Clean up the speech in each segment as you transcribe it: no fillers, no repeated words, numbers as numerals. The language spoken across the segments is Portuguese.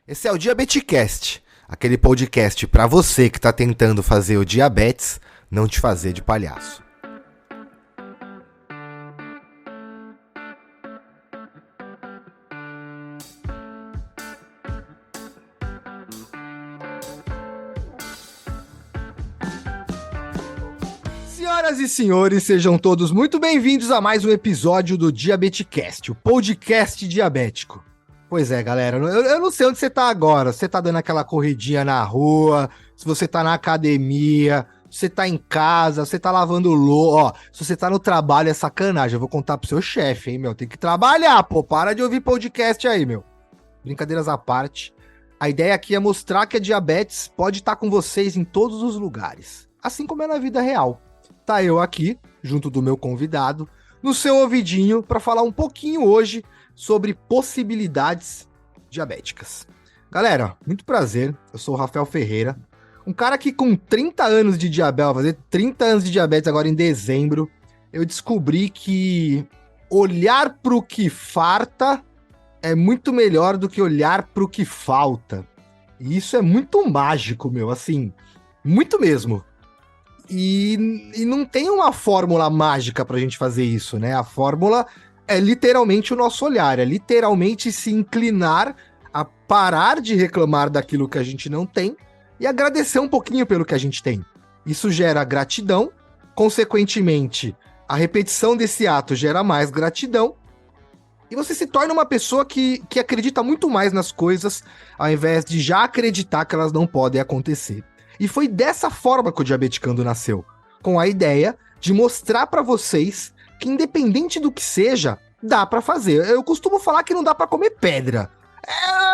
Esse é o Diabeticast, aquele podcast para você que tá tentando fazer o diabetes não te fazer de palhaço. Senhoras e senhores, sejam todos muito bem-vindos a mais um episódio do Diabeticast, o podcast diabético. Pois é, galera, eu não sei onde você tá agora, se você tá dando aquela corridinha na rua, se você tá na academia, se você tá em casa, se você tá lavando louça, ó, se você tá no trabalho é sacanagem, eu vou contar pro seu chefe, hein, meu, tem que trabalhar, pô, para de ouvir podcast aí, meu. Brincadeiras à parte, a ideia aqui é mostrar que a diabetes pode estar com vocês em todos os lugares, assim como é na vida real. Tá eu aqui, junto do meu convidado, no seu ouvidinho, para falar um pouquinho hoje sobre possibilidades diabéticas. Galera, muito prazer, eu sou o Rafael Ferreira, um cara que com 30 anos de diabetes, vai fazer 30 anos de diabetes agora em dezembro, eu descobri que olhar pro que farta é muito melhor do que olhar pro que falta. E isso é muito mágico, meu, assim, muito mesmo. E não tem uma fórmula mágica pra gente fazer isso, né? A fórmula é literalmente o nosso olhar, é literalmente se inclinar a parar de reclamar daquilo que a gente não tem e agradecer um pouquinho pelo que a gente tem. Isso gera gratidão, consequentemente, a repetição desse ato gera mais gratidão e você se torna uma pessoa que acredita muito mais nas coisas ao invés de já acreditar que elas não podem acontecer. E foi dessa forma que o Diabeticando nasceu, com a ideia de mostrar pra vocês que independente do que seja, dá pra fazer. Eu costumo falar que não dá pra comer pedra.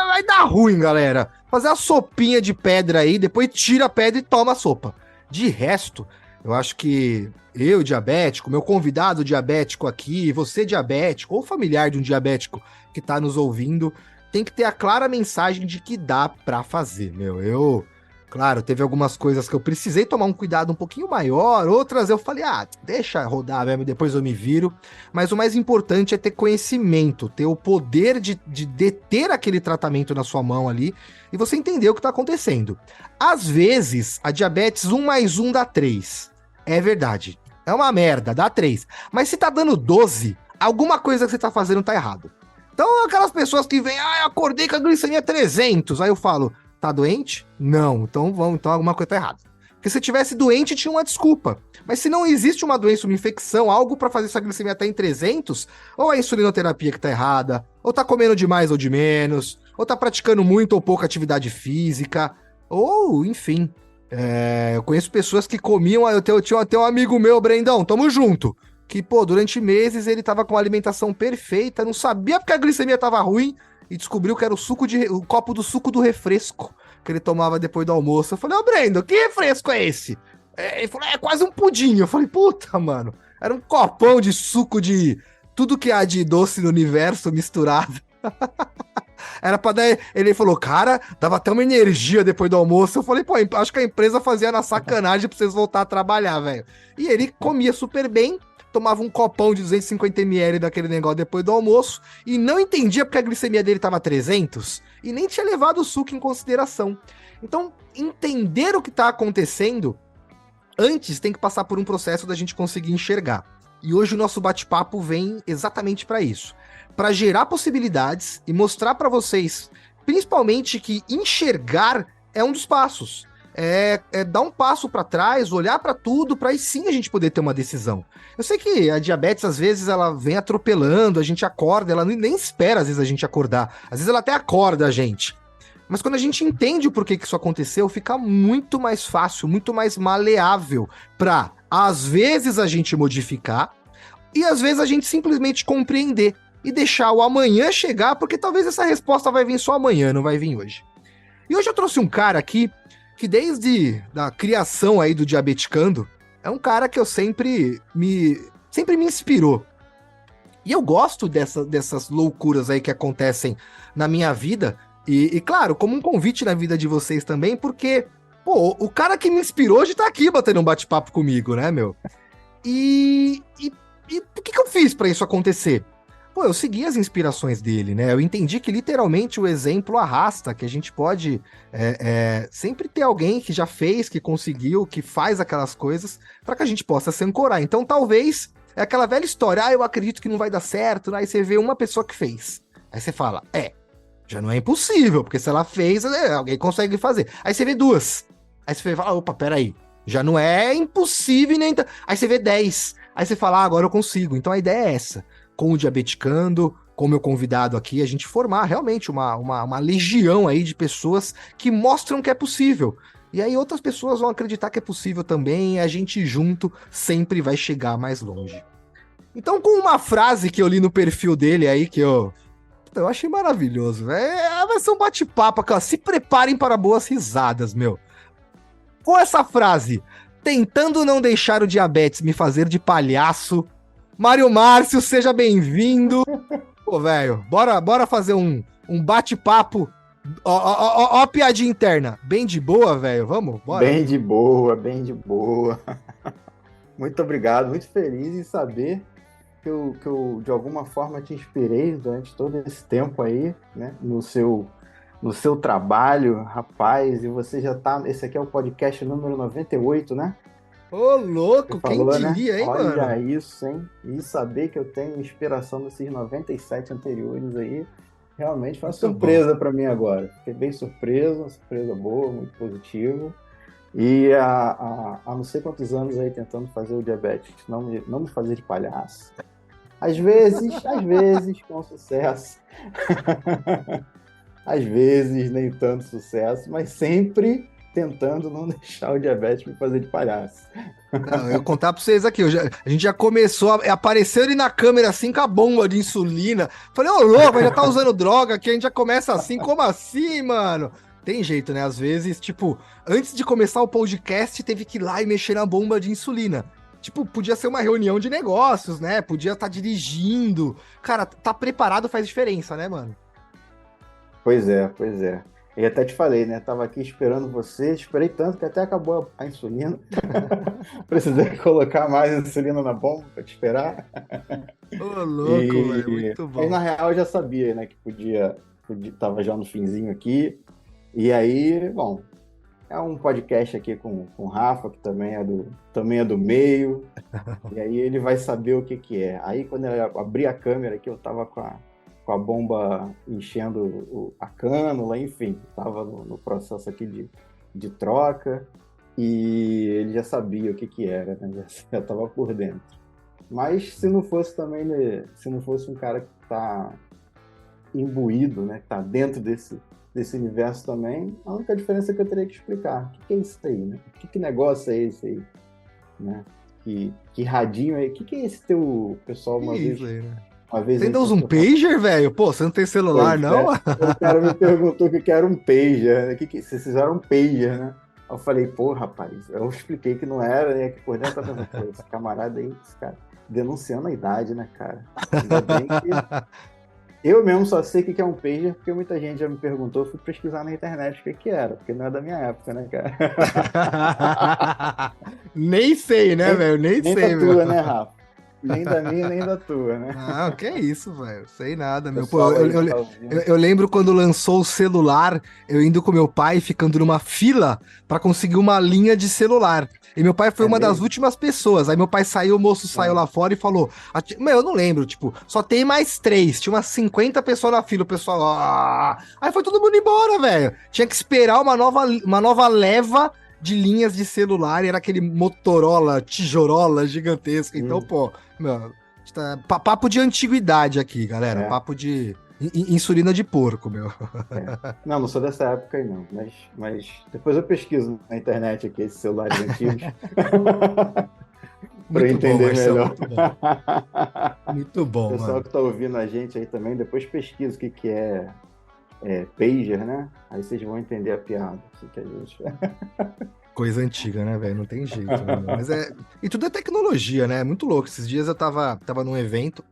Vai dar ruim, galera. Fazer a sopinha de pedra aí, depois tira a pedra e toma a sopa. De resto, eu acho que eu, diabético, meu convidado diabético aqui, você diabético, ou familiar de um diabético que tá nos ouvindo, tem que ter a clara mensagem de que dá pra fazer, meu. Claro, teve algumas coisas que eu precisei tomar um cuidado um pouquinho maior, outras eu falei, deixa rodar mesmo, depois eu me viro. Mas o mais importante é ter conhecimento, ter o poder de deter aquele tratamento na sua mão ali e você entender o que está acontecendo. Às vezes, a diabetes 1 mais 1 dá 3. É verdade, é uma merda, dá 3. Mas se tá dando 12, alguma coisa que você tá fazendo tá errado. Então, aquelas pessoas que vêm, eu acordei com a glicemia 300, aí eu falo... Tá doente? Não. Então alguma coisa tá errada. Porque se tivesse doente, tinha uma desculpa. Mas se não existe uma doença, uma infecção, algo para fazer sua glicemia estar em 300, ou a insulinoterapia que tá errada, ou tá comendo demais ou de menos, ou tá praticando muito ou pouca atividade física, ou, enfim. Eu conheço pessoas que comiam... Eu tenho um amigo meu, Brendão, tamo junto. Que, durante meses ele tava com uma alimentação perfeita, não sabia porque a glicemia tava ruim, e descobriu que era o copo do suco do refresco que ele tomava depois do almoço. Eu falei, Brendo, que refresco é esse? Ele falou, é quase um pudim. Eu falei, puta, mano, era um copão de suco de tudo que há de doce no universo misturado. Era pra dar... Ele falou, cara, dava até uma energia depois do almoço. Eu falei, acho que a empresa fazia na sacanagem pra vocês voltar a trabalhar, velho. E ele comia super bem, tomava um copão de 250ml daquele negócio depois do almoço e não entendia porque a glicemia dele estava 300 e nem tinha levado o suco em consideração. Então, entender o que está acontecendo antes tem que passar por um processo da gente conseguir enxergar. E hoje o nosso bate-papo vem exatamente para isso, para gerar possibilidades e mostrar para vocês, principalmente, que enxergar é um dos passos. É dar um passo para trás, olhar para tudo, para aí sim a gente poder ter uma decisão. Eu sei que a diabetes, às vezes, ela vem atropelando, a gente acorda, ela nem espera, às vezes, a gente acordar. Às vezes ela até acorda a gente. Mas quando a gente entende o porquê que isso aconteceu, fica muito mais fácil, muito mais maleável para, às vezes, a gente modificar e, às vezes, a gente simplesmente compreender e deixar o amanhã chegar, porque talvez essa resposta vai vir só amanhã, não vai vir hoje. E hoje eu trouxe um cara aqui que desde a criação aí do Diabeticando, é um cara que eu sempre me inspirou. E eu gosto dessas loucuras aí que acontecem na minha vida, e claro, como um convite na vida de vocês também, porque, o cara que me inspirou hoje tá aqui batendo um bate-papo comigo, né, meu? E o que eu fiz pra isso acontecer? pô, eu segui as inspirações dele, né? Eu entendi que literalmente o exemplo arrasta, que a gente pode sempre ter alguém que já fez, que conseguiu, que faz aquelas coisas, para que a gente possa se ancorar. Então, talvez, é aquela velha história, eu acredito que não vai dar certo, né? Aí você vê uma pessoa que fez. Aí você fala, já não é impossível, porque se ela fez, alguém consegue fazer. Aí você vê duas. Aí você fala, opa, peraí, já não é impossível nem... Aí você vê 10. Aí você fala, agora eu consigo. Então a ideia é essa. Com o Diabeticando, com o meu convidado aqui, a gente formar realmente uma legião aí de pessoas que mostram que é possível. E aí outras pessoas vão acreditar que é possível também, e a gente junto sempre vai chegar mais longe. Então, com uma frase que eu li no perfil dele aí, que eu achei maravilhoso, vai ser um bate-papo aqui, ó. Se preparem para boas risadas, meu. Com essa frase, tentando não deixar o diabetes me fazer de palhaço, Mário Márcio, seja bem-vindo. Pô, velho, bora fazer um bate-papo. Ó, a piadinha interna. Bem de boa, velho. Vamos? Bora. Bem de boa, bem de boa. Muito obrigado, muito feliz em saber que eu de alguma forma te inspirei durante todo esse tempo aí, né? No seu trabalho, rapaz, e você já tá. Esse aqui é o podcast número 98, né? Ô, louco, Falou, quem né? diria, hein, Olha mano? isso, hein? E saber que eu tenho inspiração desses 97 anteriores aí, realmente foi uma Muito bom. surpresa para mim agora. Fiquei bem surpreso, uma surpresa boa, muito positiva. E há não sei quantos anos aí tentando fazer o diabetes não me fazer de palhaço. Às vezes, com sucesso. Às vezes, nem tanto sucesso, mas sempre tentando não deixar o diabetes me fazer de palhaço. Não, eu contar pra vocês aqui, a gente já começou, apareceu ele na câmera assim com a bomba de insulina. Falei, ô louco, já tá usando droga aqui, a gente já começa assim, como assim, mano? Tem jeito, né? Às vezes, tipo, antes de começar o podcast, teve que ir lá e mexer na bomba de insulina. Tipo, podia ser uma reunião de negócios, né? Podia estar dirigindo. Cara, tá preparado faz diferença, né, mano? Pois é, pois é. E até te falei, né? Tava aqui esperando você, esperei tanto que até acabou a insulina. Precisei colocar mais insulina na bomba para te esperar. Ô, louco, velho, E muito aí, bom. na real, eu já sabia, né, que tava já no finzinho aqui. E aí, bom, é um podcast aqui com o Rafa, que também é do meio. E aí ele vai saber o que que é. Aí quando eu abri a câmera aqui, eu tava com a bomba enchendo a cânula, enfim, tava no processo aqui de troca. E ele já sabia o que que era, né? Já tava por dentro. Mas se não fosse também, né, se não fosse um cara que está imbuído, né, que está dentro desse universo também, a única diferença é que eu teria que explicar. O que é isso aí, né? Que negócio é esse aí, né? Que radinho é? O que é esse teu pessoal Que isso aí, né? uma vez Você aí ainda usa um perguntou, pager, velho? Pô, você não tem celular, pois não? é, o cara me perguntou o que era um pager, né? Vocês fizeram um pager, né? Eu falei, pô, rapaz, eu expliquei que não era, né? Que por dentro eu tava pensando, pô, esse camarada aí, esse cara, denunciando a idade, né, cara? Ainda bem que eu mesmo só sei o que é um pager, porque muita gente já me perguntou, eu fui pesquisar na internet o que era, porque não é da minha época, né, cara? Nem sei, né, velho? Nem Nem da sei, meu. tua, né, Rafa? Nem da minha, nem da tua, né? Não, que isso, velho. Sei nada, meu. Pô, Pessoal aí que tá ouvindo. eu lembro quando lançou o celular, eu indo com meu pai, ficando numa fila pra conseguir uma linha de celular. E meu pai foi É uma das mesmo? últimas pessoas. Aí meu pai saiu, o moço saiu Ah, lá fora e falou: Meu, eu não lembro, tipo, só tem mais três. Tinha umas 50 pessoas na fila, o pessoal. Aí foi todo mundo embora, velho. Tinha que esperar uma nova leva de linhas de celular. E era aquele Motorola, tijorola gigantesco. Então, hum, pô, meu. Papo de antiguidade aqui, galera. é, Papo de insulina de porco, meu. é. Não, não sou dessa época aí, não. Mas depois eu pesquiso na internet aqui esses celulares antigos para Muito bom, entender Marcelo, melhor. muito bom. Muito bom, Pessoal mano. que está ouvindo a gente aí também, depois pesquisa o que é pager, né? Aí vocês vão entender a piada. Que a gente... Coisa antiga, né, velho? Não tem jeito, né, meu? Mas e tudo é tecnologia, né? É muito louco. Esses dias eu tava num evento,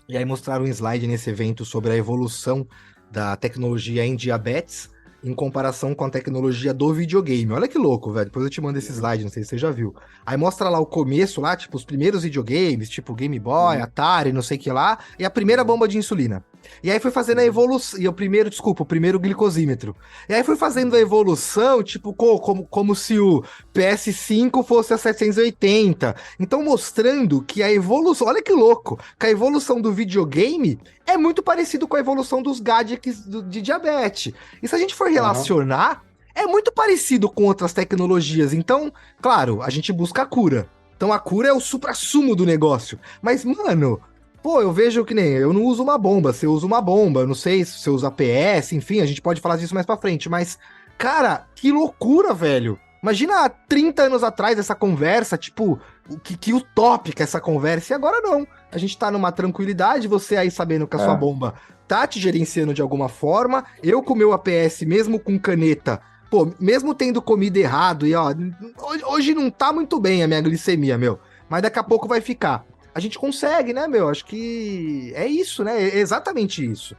e aí mostraram um slide nesse evento sobre a evolução da tecnologia em diabetes. em comparação com a tecnologia do videogame. Olha que louco, velho. Depois eu te mando esse slide, não sei se você já viu. Aí mostra lá o começo lá, tipo, os primeiros videogames, tipo Game Boy, Uhum, Atari, não sei o que lá, e a primeira uhum, bomba de insulina. E aí foi fazendo a uhum, evolução, e o primeiro glicosímetro. E aí foi fazendo a evolução, tipo, como se o PS5 fosse a 780. Então mostrando que a evolução, olha que louco, que a evolução do videogame é muito parecido com a evolução dos gadgets de diabetes. E se a gente for aham. relacionar, é muito parecido com outras tecnologias. Então, claro, a gente busca a cura. Então a cura é o suprassumo do negócio. Mas, mano, pô, eu vejo que nem eu não uso uma bomba, você usa uma bomba, eu não sei se você usa PS, enfim, a gente pode falar disso mais pra frente, mas, cara, que loucura, velho. Imagina há 30 anos atrás essa conversa, tipo, que utópica essa conversa, e agora não. A gente tá numa tranquilidade, você aí sabendo que a sua É. bomba tá te gerenciando de alguma forma, eu com o meu APS, mesmo com caneta, pô, mesmo tendo comido errado, e ó, hoje não tá muito bem a minha glicemia, meu, mas daqui a pouco vai ficar. A gente consegue, né, meu? Acho que é isso, né? É exatamente isso.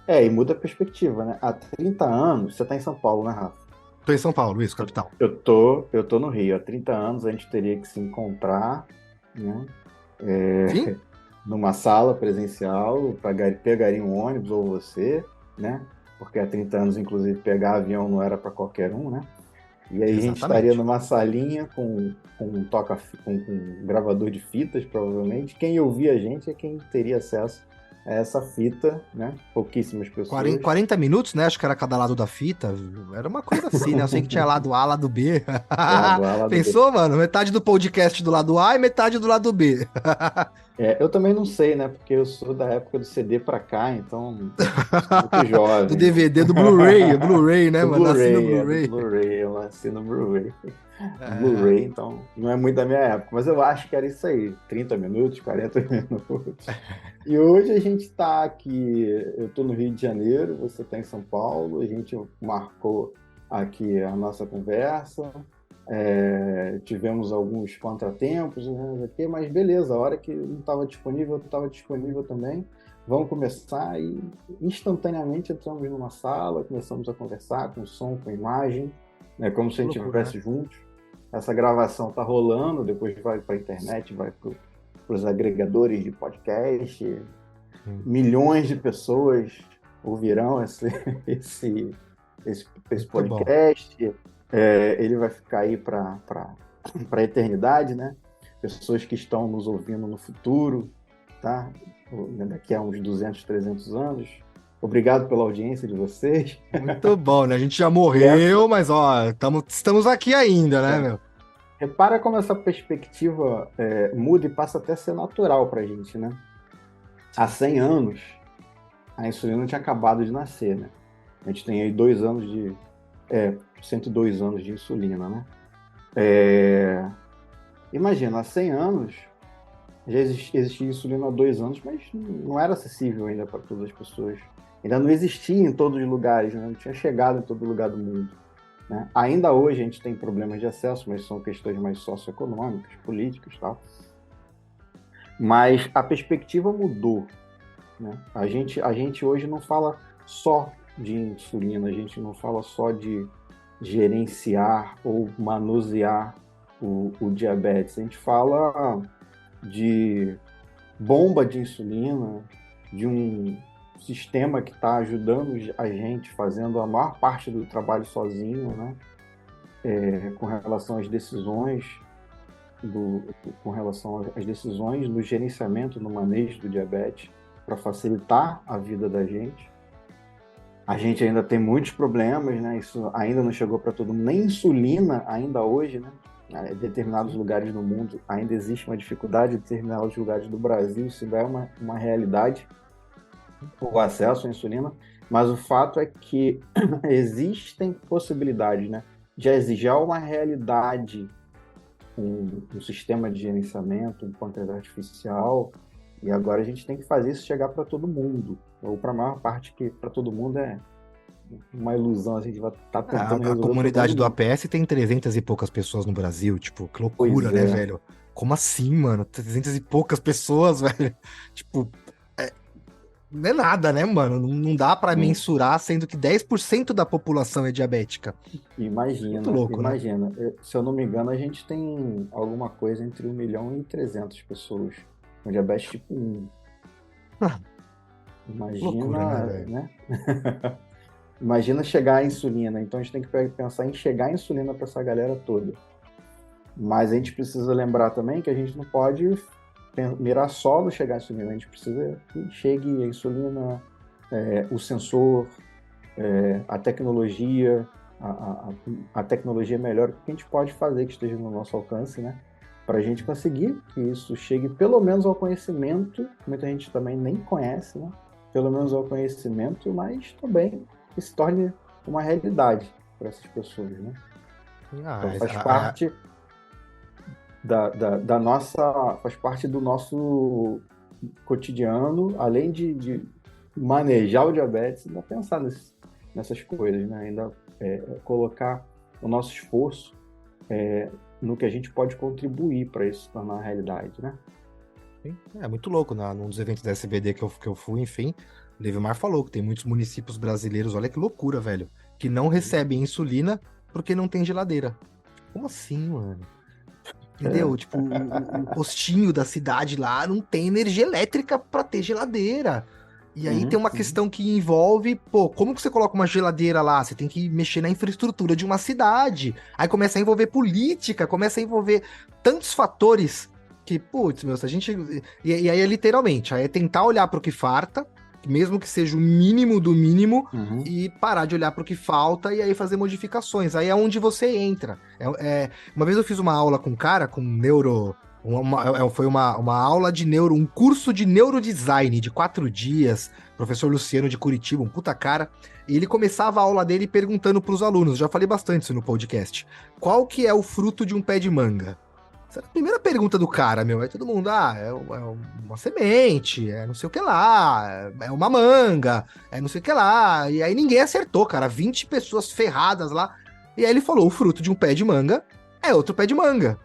E muda a perspectiva, né? Há 30 anos, você está em São Paulo, né, Rafa? Tô em São Paulo, isso, capital. Eu tô no Rio. Há 30 anos a gente teria que se encontrar, né? Sim? Numa sala presencial, pegaria um ônibus ou você, né? Porque há 30 anos, inclusive, pegar avião não era para qualquer um, né? E aí a gente estaria Exatamente. numa salinha com com um gravador de fitas, provavelmente. Quem ouvia a gente é quem teria acesso a essa fita, né? Pouquíssimas 40, pessoas. 40 minutos, né? Acho que era cada lado da fita. Era uma coisa assim, né? Eu sei que tinha lado A, lado B. Lado A, lado B. Pensou, mano? Metade do podcast do lado A e metade do lado B. Eu também não sei, né? Porque eu sou da época do CD pra cá, então sou muito Do jovem. DVD, do Blu-ray. Blu-ray, né, Do mano? Nasci no Blu-ray, do Blu-ray. Blu-ray, eu nasci no Blu-ray. É, Blu-ray, então não é muito da minha época, mas eu acho que era isso aí, 30 minutos, 40 minutos. E hoje a gente está aqui, eu estou no Rio de Janeiro, você está em São Paulo, a gente marcou aqui a nossa conversa, tivemos alguns contratempos, né, aqui, mas beleza, a hora que não estava disponível, eu estava disponível também. Vamos começar e instantaneamente entramos numa sala, começamos a conversar com som, com imagem, né, como se que a gente loucura, né? estivesse juntos. Essa gravação está rolando, depois vai para a internet, vai para os agregadores de podcast. Hum, Milhões de pessoas ouvirão esse, esse muito bom. podcast. Ele vai ficar aí para a eternidade, né? Pessoas que estão nos ouvindo no futuro, tá? Daqui a uns 200, 300 anos. Obrigado pela audiência de vocês. Muito bom, né? A gente já E essa, morreu, mas ó, estamos aqui ainda, né, é, meu? repara como essa perspectiva muda e passa até a ser natural para a gente, né? Há 100 anos, a insulina tinha acabado de nascer, né? A gente tem aí 102 anos de insulina, né? Imagina, há 100 anos já existia insulina há 2 anos, mas não era acessível ainda para todas as pessoas. Ainda não existia em todos os lugares, né? Não tinha chegado em todo lugar do mundo. Né? Ainda hoje a gente tem problemas de acesso, mas são questões mais socioeconômicas, políticas e tal. Mas a perspectiva mudou. Né? A gente hoje não fala só de insulina, a gente não fala só de gerenciar ou manusear o diabetes, a gente fala de bomba de insulina, de um sistema que está ajudando a gente, fazendo a maior parte do trabalho sozinho, né? Com relação às decisões com relação às decisões no gerenciamento, no manejo do diabetes, para facilitar a vida da gente. A gente ainda tem muitos problemas, né? Isso ainda não chegou para todo mundo. Nem insulina ainda hoje, né? Em determinados lugares do mundo ainda existe uma dificuldade, em determinados lugares do Brasil isso ainda é uma realidade, o acesso à insulina, mas o fato é que existem possibilidades, né? Já exigir uma realidade um sistema de gerenciamento, um pancreas artificial, e agora a gente tem que fazer isso chegar para todo mundo, ou para a maior parte que para todo mundo é uma ilusão, a gente vai estar tentando A resolver o problema comunidade do do mundo. APS tem 300 e poucas pessoas no Brasil, tipo, que loucura, Pois né, é, velho? Como assim, mano? 300 e poucas pessoas, velho? Tipo, Não é nada, né, mano? Não dá pra Não. mensurar, sendo que 10% da população é diabética. Muito Imagina, louco, né? imagina. Se eu não me engano, a gente tem alguma coisa entre 1.300.000 pessoas com diabetes tipo 1. Loucura, né, Imagina, velho? né? Imagina chegar a insulina. Então a gente tem que pensar em chegar a insulina para essa galera toda. Mas a gente precisa lembrar também que a gente não pode mirar só no chegar a insulina. A gente precisa que chegue a insulina, o sensor, a tecnologia, a tecnologia melhor, o que a gente pode fazer que esteja no nosso alcance, né? Para a gente conseguir que isso chegue pelo menos ao conhecimento, muita gente também nem conhece, né? Pelo menos ao conhecimento, mas também que se torne uma realidade para essas pessoas, né? Ah, Então faz parte da nossa, faz parte do nosso cotidiano, além de manejar o diabetes, ainda pensar nessas coisas, né? Ainda colocar o nosso esforço no que a gente pode contribuir para isso se tornar uma realidade, né? é muito louco, né? Num dos eventos da SBD que eu fui, enfim, o Levimar falou que tem muitos municípios brasileiros, olha que loucura, velho, que não recebem insulina porque não tem geladeira. Como assim, mano? Entendeu? Tipo, o postinho da cidade lá não tem energia elétrica pra ter geladeira. E aí tem Uhum, uma uhum. questão que envolve, pô, como que você coloca uma geladeira lá? Você tem que mexer na infraestrutura de uma cidade. Aí começa a envolver política, começa a envolver tantos fatores que, putz, meu, se a gente. E aí é literalmente, aí é tentar olhar pro que farta, mesmo que seja o mínimo do mínimo, Uhum. e parar de olhar pro que falta e aí fazer modificações. Aí é onde você entra. Uma vez eu fiz uma aula com um cara, com neuro. Foi uma aula de neuro, um curso de neurodesign de 4 dias, professor Luciano de Curitiba, um puta cara, e ele começava a aula dele perguntando para os alunos, já falei bastante isso no podcast, qual que é o fruto de um pé de manga? Essa era a primeira pergunta do cara, meu. Aí todo mundo, uma semente, é não sei o que lá, é uma manga, é não sei o que lá. E aí ninguém acertou, cara. 20 pessoas ferradas lá. E aí ele falou: o fruto de um pé de manga é outro pé de manga.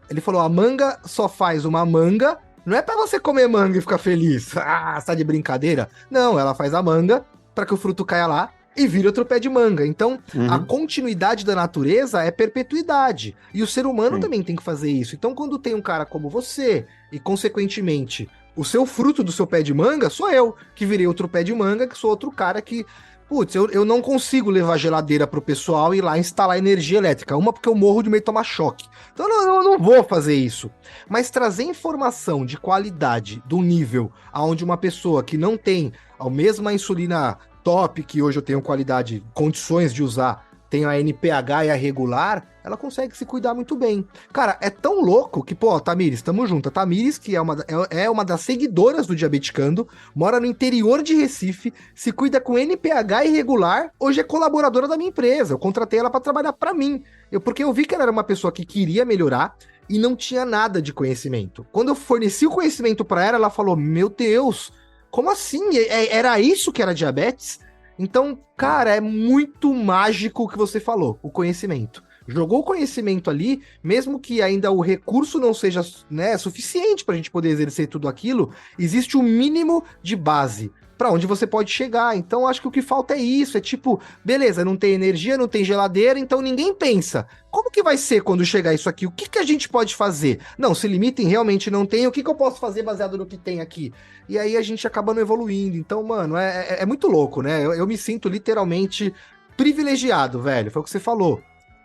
Ele falou: a manga só faz uma manga. Não é pra você comer manga e ficar feliz. Ah, você tá de brincadeira? Não, ela faz a manga para que o fruto caia lá e vire outro pé de manga. Então, a Uhum. continuidade da natureza é perpetuidade. E o ser humano Sim. também tem que fazer isso. Então, quando tem um cara como você, e consequentemente, o seu fruto do seu pé de manga, sou eu, que virei outro pé de manga, que sou outro cara que. Putz, eu não consigo levar geladeira pro pessoal e ir lá instalar energia elétrica. Uma, porque eu morro de medo de tomar choque. Então eu não vou fazer isso. Mas trazer informação de qualidade, do nível aonde uma pessoa que não tem a mesma insulina top, que hoje eu tenho qualidade, condições de usar, tenho a NPH e a regular, ela consegue se cuidar muito bem. Cara, é tão louco que, pô, Tamires, tamo junto. A Tamires, que é uma das seguidoras do Diabeticando, mora no interior de Recife, se cuida com NPH irregular, hoje é colaboradora da minha empresa. Eu contratei ela para trabalhar para mim. Porque eu vi que ela era uma pessoa que queria melhorar e não tinha nada de conhecimento. Quando eu forneci o conhecimento para ela, ela falou: Meu Deus, como assim? Era isso que era diabetes? Então, cara, é muito mágico o que você falou, o conhecimento. Jogou o conhecimento ali, mesmo que ainda o recurso não seja, né, suficiente para a gente poder exercer tudo aquilo, existe o mínimo de base para onde você pode chegar. Então, acho que o que falta é isso, é tipo, beleza, não tem energia, não tem geladeira, então ninguém pensa, como que vai ser quando chegar isso aqui? O que que a gente pode fazer? Não, se limitem, realmente não tem, o que que eu posso fazer baseado no que tem aqui? E aí a gente acaba não evoluindo. Então, mano, é muito louco, né? Eu me sinto literalmente privilegiado, velho. Foi o que você falou.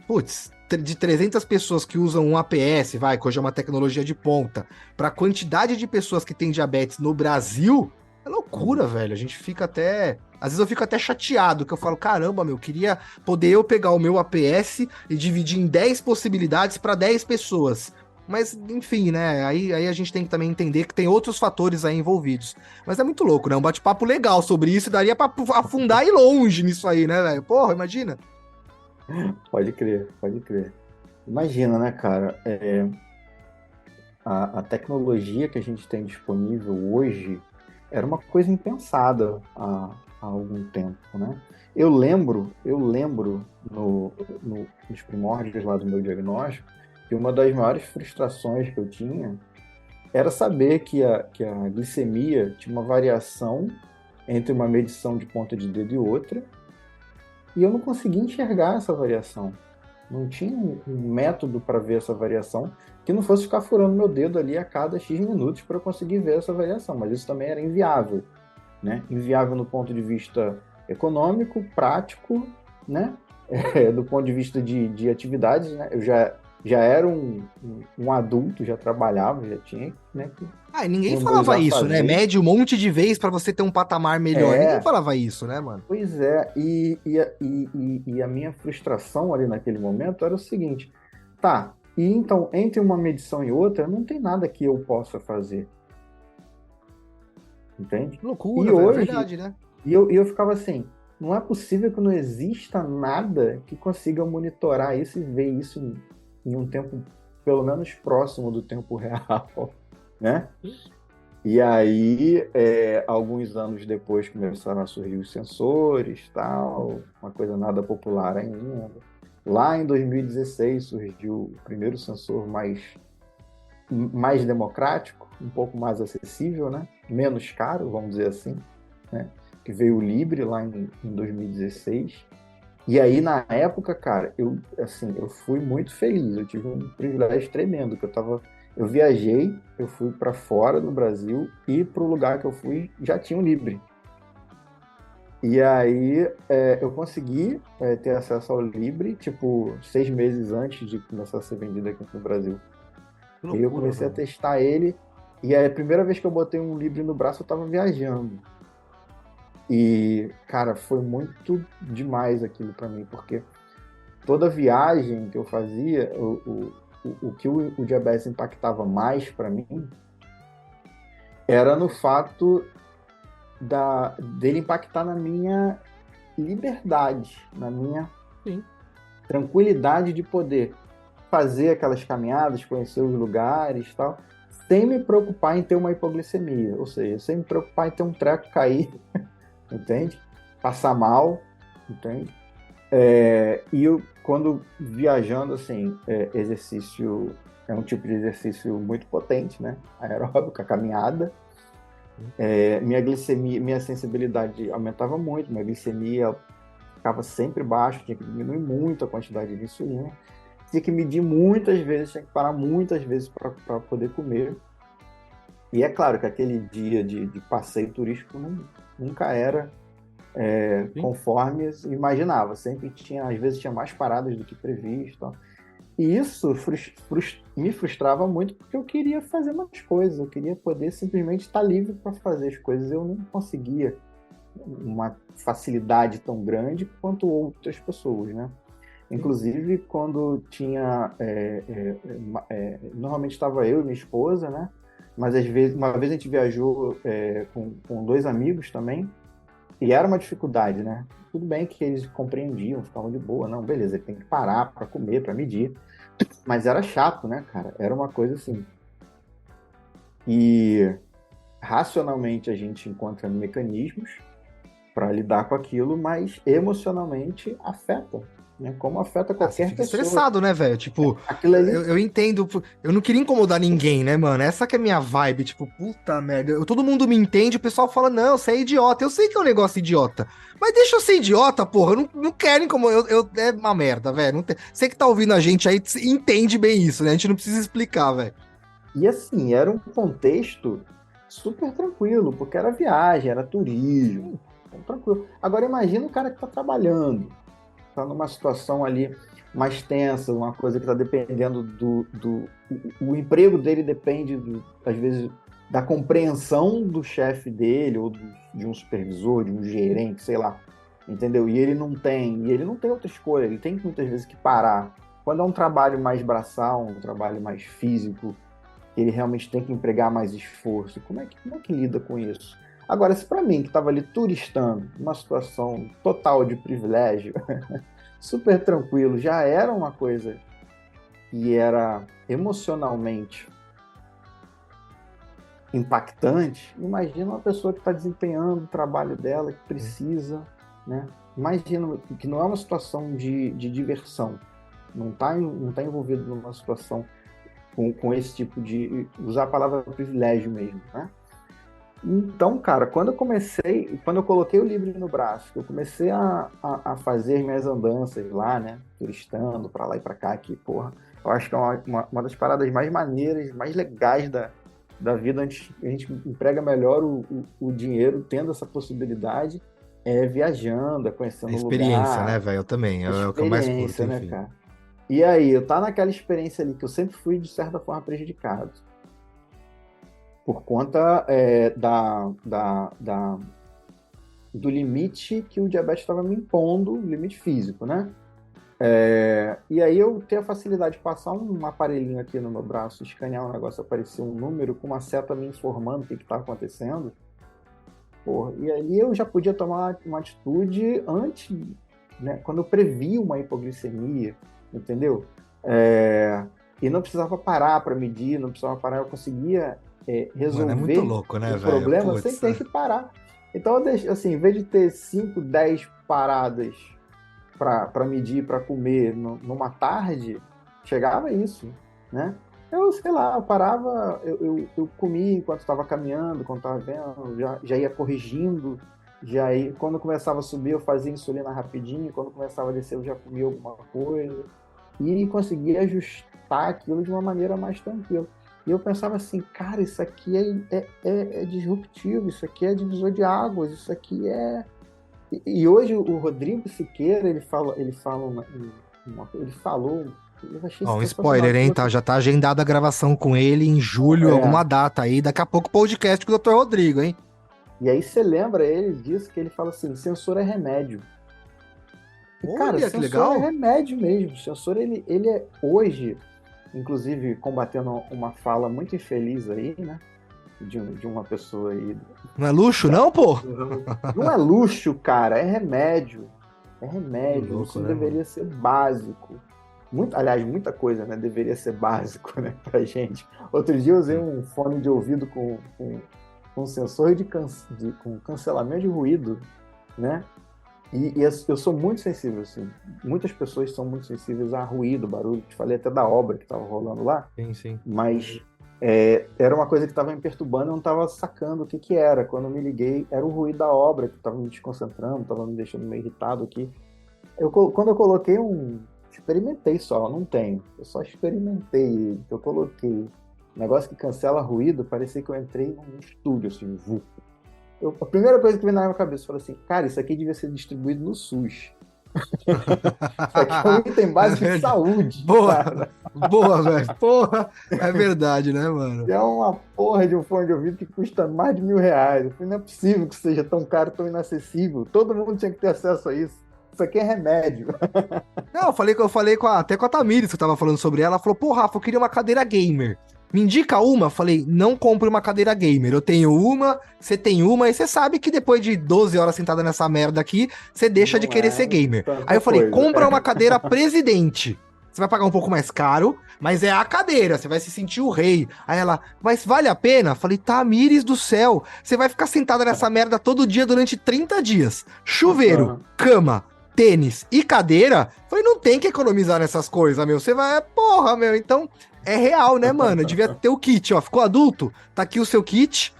Putz, de 300 pessoas que usam um APS, vai, que hoje é uma tecnologia de ponta, para a quantidade de pessoas que têm diabetes no Brasil, é loucura, Uhum. velho. A gente fica até. Às vezes eu fico até chateado, que eu falo, caramba, meu, queria poder eu pegar o meu APS e dividir em 10 possibilidades para 10 pessoas. Mas, enfim, né? Aí a gente tem que também entender que tem outros fatores aí envolvidos. Mas é muito louco, né? Um bate-papo legal sobre isso, daria pra afundar e ir longe nisso aí, né, velho? Porra, imagina. Pode crer, pode crer. Imagina, né, cara? A tecnologia que a gente tem disponível hoje era uma coisa impensada há algum tempo, né? Eu lembro nos primórdios lá do meu diagnóstico que uma das maiores frustrações que eu tinha era saber que a glicemia tinha uma variação entre uma medição de ponta de dedo e outra, e eu não conseguia enxergar essa variação. Não tinha um método para ver essa variação que não fosse ficar furando meu dedo ali a cada X minutos para eu conseguir ver essa variação, mas isso também era inviável, né? Inviável no ponto de vista econômico, prático, né? Do ponto de vista de atividades, né? Eu já era um adulto, já trabalhava, já tinha, né, E ninguém tinha meus falava isso, né? afazeres. Mede um monte de vez pra você ter um patamar melhor. Ninguém É, falava isso, né, mano? pois é, e a minha frustração ali naquele momento era o seguinte, tá, e então, entre uma medição e outra, não tem nada que eu possa fazer, entende? Que E loucura, velho. É hoje, verdade, né? eu ficava assim, não é possível que não exista nada que consiga monitorar isso e ver isso em um tempo, pelo menos próximo do tempo real, né? E aí, alguns anos depois, começaram a surgir os sensores, tal, uma coisa nada popular ainda. Lá em 2016 surgiu o primeiro sensor mais democrático, um pouco mais acessível, né? Menos caro, vamos dizer assim, né? Que veio o Libre lá em 2016. E aí, na época, cara, eu fui muito feliz. Eu tive um privilégio tremendo, que eu viajei, eu fui para fora do Brasil e para o lugar que eu fui já tinha um Libre. E aí, eu consegui, ter acesso ao Libre, tipo, 6 meses antes de começar a ser vendido aqui no Brasil. Que E eu loucura, comecei a velho. testar ele. E aí, a primeira vez que eu botei um Libre no braço, eu estava viajando. E, cara, foi muito demais aquilo para mim, porque toda viagem que eu fazia, o que o diabetes impactava mais para mim era no fato dele impactar na minha liberdade, na minha Sim. tranquilidade de poder fazer aquelas caminhadas, conhecer os lugares e tal, sem me preocupar em ter uma hipoglicemia, ou seja, sem me preocupar em ter um treco cair, entende? Passar mal, entende? E eu, quando viajando, assim, exercício é um tipo de exercício muito potente, né? Aeróbico, a caminhada. Minha glicemia, minha sensibilidade aumentava muito, minha glicemia ficava sempre baixa, tinha que diminuir muito a quantidade de insulina, tinha que medir muitas vezes, tinha que parar muitas vezes para poder comer. E é claro que aquele dia de passeio turístico nunca era Sim. conforme imaginava, sempre tinha, às vezes tinha mais paradas do que previsto. E isso me frustrava muito porque eu queria fazer mais coisas, eu queria poder simplesmente estar livre para fazer as coisas. Eu não conseguia uma facilidade tão grande quanto outras pessoas, né? Sim. Inclusive, quando tinha. Normalmente estava eu e minha esposa, né? Mas às vezes, uma vez a gente viajou com dois amigos também, e era uma dificuldade, né? Tudo bem que eles compreendiam, ficavam de boa, não, beleza, ele tem que parar para comer, para medir. Mas era chato, né, cara? Era uma coisa assim. E racionalmente a gente encontra mecanismos para lidar com aquilo, mas emocionalmente afeta, né? Como afeta Você qualquer fica pessoa. estressado, né, velho? Tipo, Aquilo ali. eu entendo. Eu não queria incomodar ninguém, né, mano? Essa que é a minha vibe. Tipo, puta merda. Todo mundo me entende, o pessoal fala, não, você é idiota. Eu sei que é um negócio idiota. Mas deixa eu ser idiota, porra. Eu não quero incomodar. É uma merda, velho. Você que tá ouvindo a gente aí entende bem isso, né? A gente não precisa explicar, velho. E assim, era um contexto super tranquilo, porque era viagem, era turismo, Sim, então, tranquilo. Agora imagina o cara que está trabalhando, está numa situação ali mais tensa, uma coisa que está dependendo o emprego dele depende, às vezes, da compreensão do chefe dele, ou de um supervisor, de um gerente, sei lá, entendeu? E ele não tem outra escolha, ele tem muitas vezes que parar. Quando é um trabalho mais braçal, um trabalho mais físico, ele realmente tem que empregar mais esforço. Como é que lida com isso? Agora, se para mim, que estava ali turistando, numa situação total de privilégio, super tranquilo, já era uma coisa que era emocionalmente impactante, imagina uma pessoa que está desempenhando o trabalho dela, que sim. precisa, né? Imagina que não é uma situação de diversão, não tá envolvido numa situação com esse tipo de, usar a palavra privilégio mesmo, né? Então, cara, quando eu coloquei o livro no braço, que eu comecei a fazer minhas andanças lá, né? Turistando pra lá e pra cá, que, porra, eu acho que é uma das paradas mais maneiras, mais legais da vida. A gente emprega melhor o dinheiro tendo essa possibilidade, viajando, A conhecendo o experiência, né, lugar, velho? Eu também, é o que eu mais curto, experiência, né, enfim. cara? E aí, eu tá naquela experiência ali que eu sempre fui, de certa forma, prejudicado por conta do limite que o diabetes estava me impondo, limite físico, né? E aí eu ter a facilidade de passar um aparelhinho aqui no meu braço, escanear um negócio, aparecer um número com uma seta me informando o que está acontecendo, porra, e aí eu já podia tomar uma atitude antes, né? Quando eu previa uma hipoglicemia, entendeu? É, e não precisava parar para medir, não precisava parar, eu conseguia Mano, é muito resolver louco, né, o velho? problema sem Putz. ter que parar. Então, eu deixo, assim, em vez de ter 5, 10 paradas para medir, para comer numa tarde, chegava isso, né? Eu, sei lá, eu parava, eu comia enquanto estava caminhando, quando estava vendo, já ia corrigindo, quando começava a subir eu fazia insulina rapidinho, quando começava a descer eu já comia alguma coisa, e conseguia ajustar aquilo de uma maneira mais tranquila. E eu pensava assim, cara, isso aqui é disruptivo, isso aqui é divisor de águas, isso aqui é. E hoje o Rodrigo Siqueira, ele falou, eu achei Ó, um sensacional. spoiler, Ele hein? falou Tá, assim, já tá agendada a gravação com ele em julho, alguma é, data aí. Daqui a pouco podcast com o Dr. Rodrigo, hein? e aí você lembra ele disso, que ele fala assim, sensor é remédio. E, cara, Olha que sensor é legal. remédio mesmo. Sensor, ele é hoje, inclusive, combatendo uma fala muito infeliz aí, né? De uma pessoa aí. Não é luxo, da- não, pô? Não é luxo, cara, é remédio. É Que remédio. louco, Isso né, mano? deveria ser básico. Aliás, muita coisa, né? Deveria ser básico, né, pra gente. Outro dia eu usei Sim. um fone de ouvido com sensor com cancelamento de ruído, né? Eu sou muito sensível, assim. Muitas pessoas são muito sensíveis a ruído, barulho. Te falei até da obra que estava rolando lá, Sim, sim. mas era uma coisa que estava me perturbando, eu não estava sacando o que que era. Quando eu me liguei, era o ruído da obra que estava me desconcentrando, estava me deixando meio irritado aqui. Quando eu coloquei experimentei só, não tenho. Eu só experimentei ele. Eu coloquei um negócio que cancela ruído, parecia que eu entrei num estúdio, assim, vu. A primeira coisa que veio na minha cabeça, eu falei assim, cara, isso aqui devia ser distribuído no SUS. Isso aqui é um item É básico de verdade. saúde, Boa, cara. boa, velho. Porra, é verdade, né, E mano? é uma porra de um fone de ouvido que custa mais de R$ 1.000. Eu falei, não é possível que seja tão caro, tão inacessível. Todo mundo tinha que ter acesso a isso. Isso aqui é remédio. Não, eu falei até com a Tamires, que eu tava falando sobre ela. Ela falou, pô, Rafa, eu queria uma cadeira gamer. Me indica uma? Falei, não compre uma cadeira gamer. Eu tenho uma, você tem uma, e você sabe que depois de 12 horas sentada nessa merda aqui, você deixa de Não querer ser é gamer. Aí tanta eu falei, coisa. compra uma cadeira presidente. Você vai pagar um pouco mais caro, mas é a cadeira, você vai se sentir o rei. Aí ela, mas vale a pena? Falei, Tamires do céu, você vai ficar sentada nessa merda todo dia durante 30 dias. Chuveiro, Aham. cama, tênis e cadeira, falei, não tem que economizar nessas coisas, meu. Você vai, porra, meu. Então, é real, né, mano? Eu devia ter o kit, ó. Ficou adulto? Tá aqui o seu kit.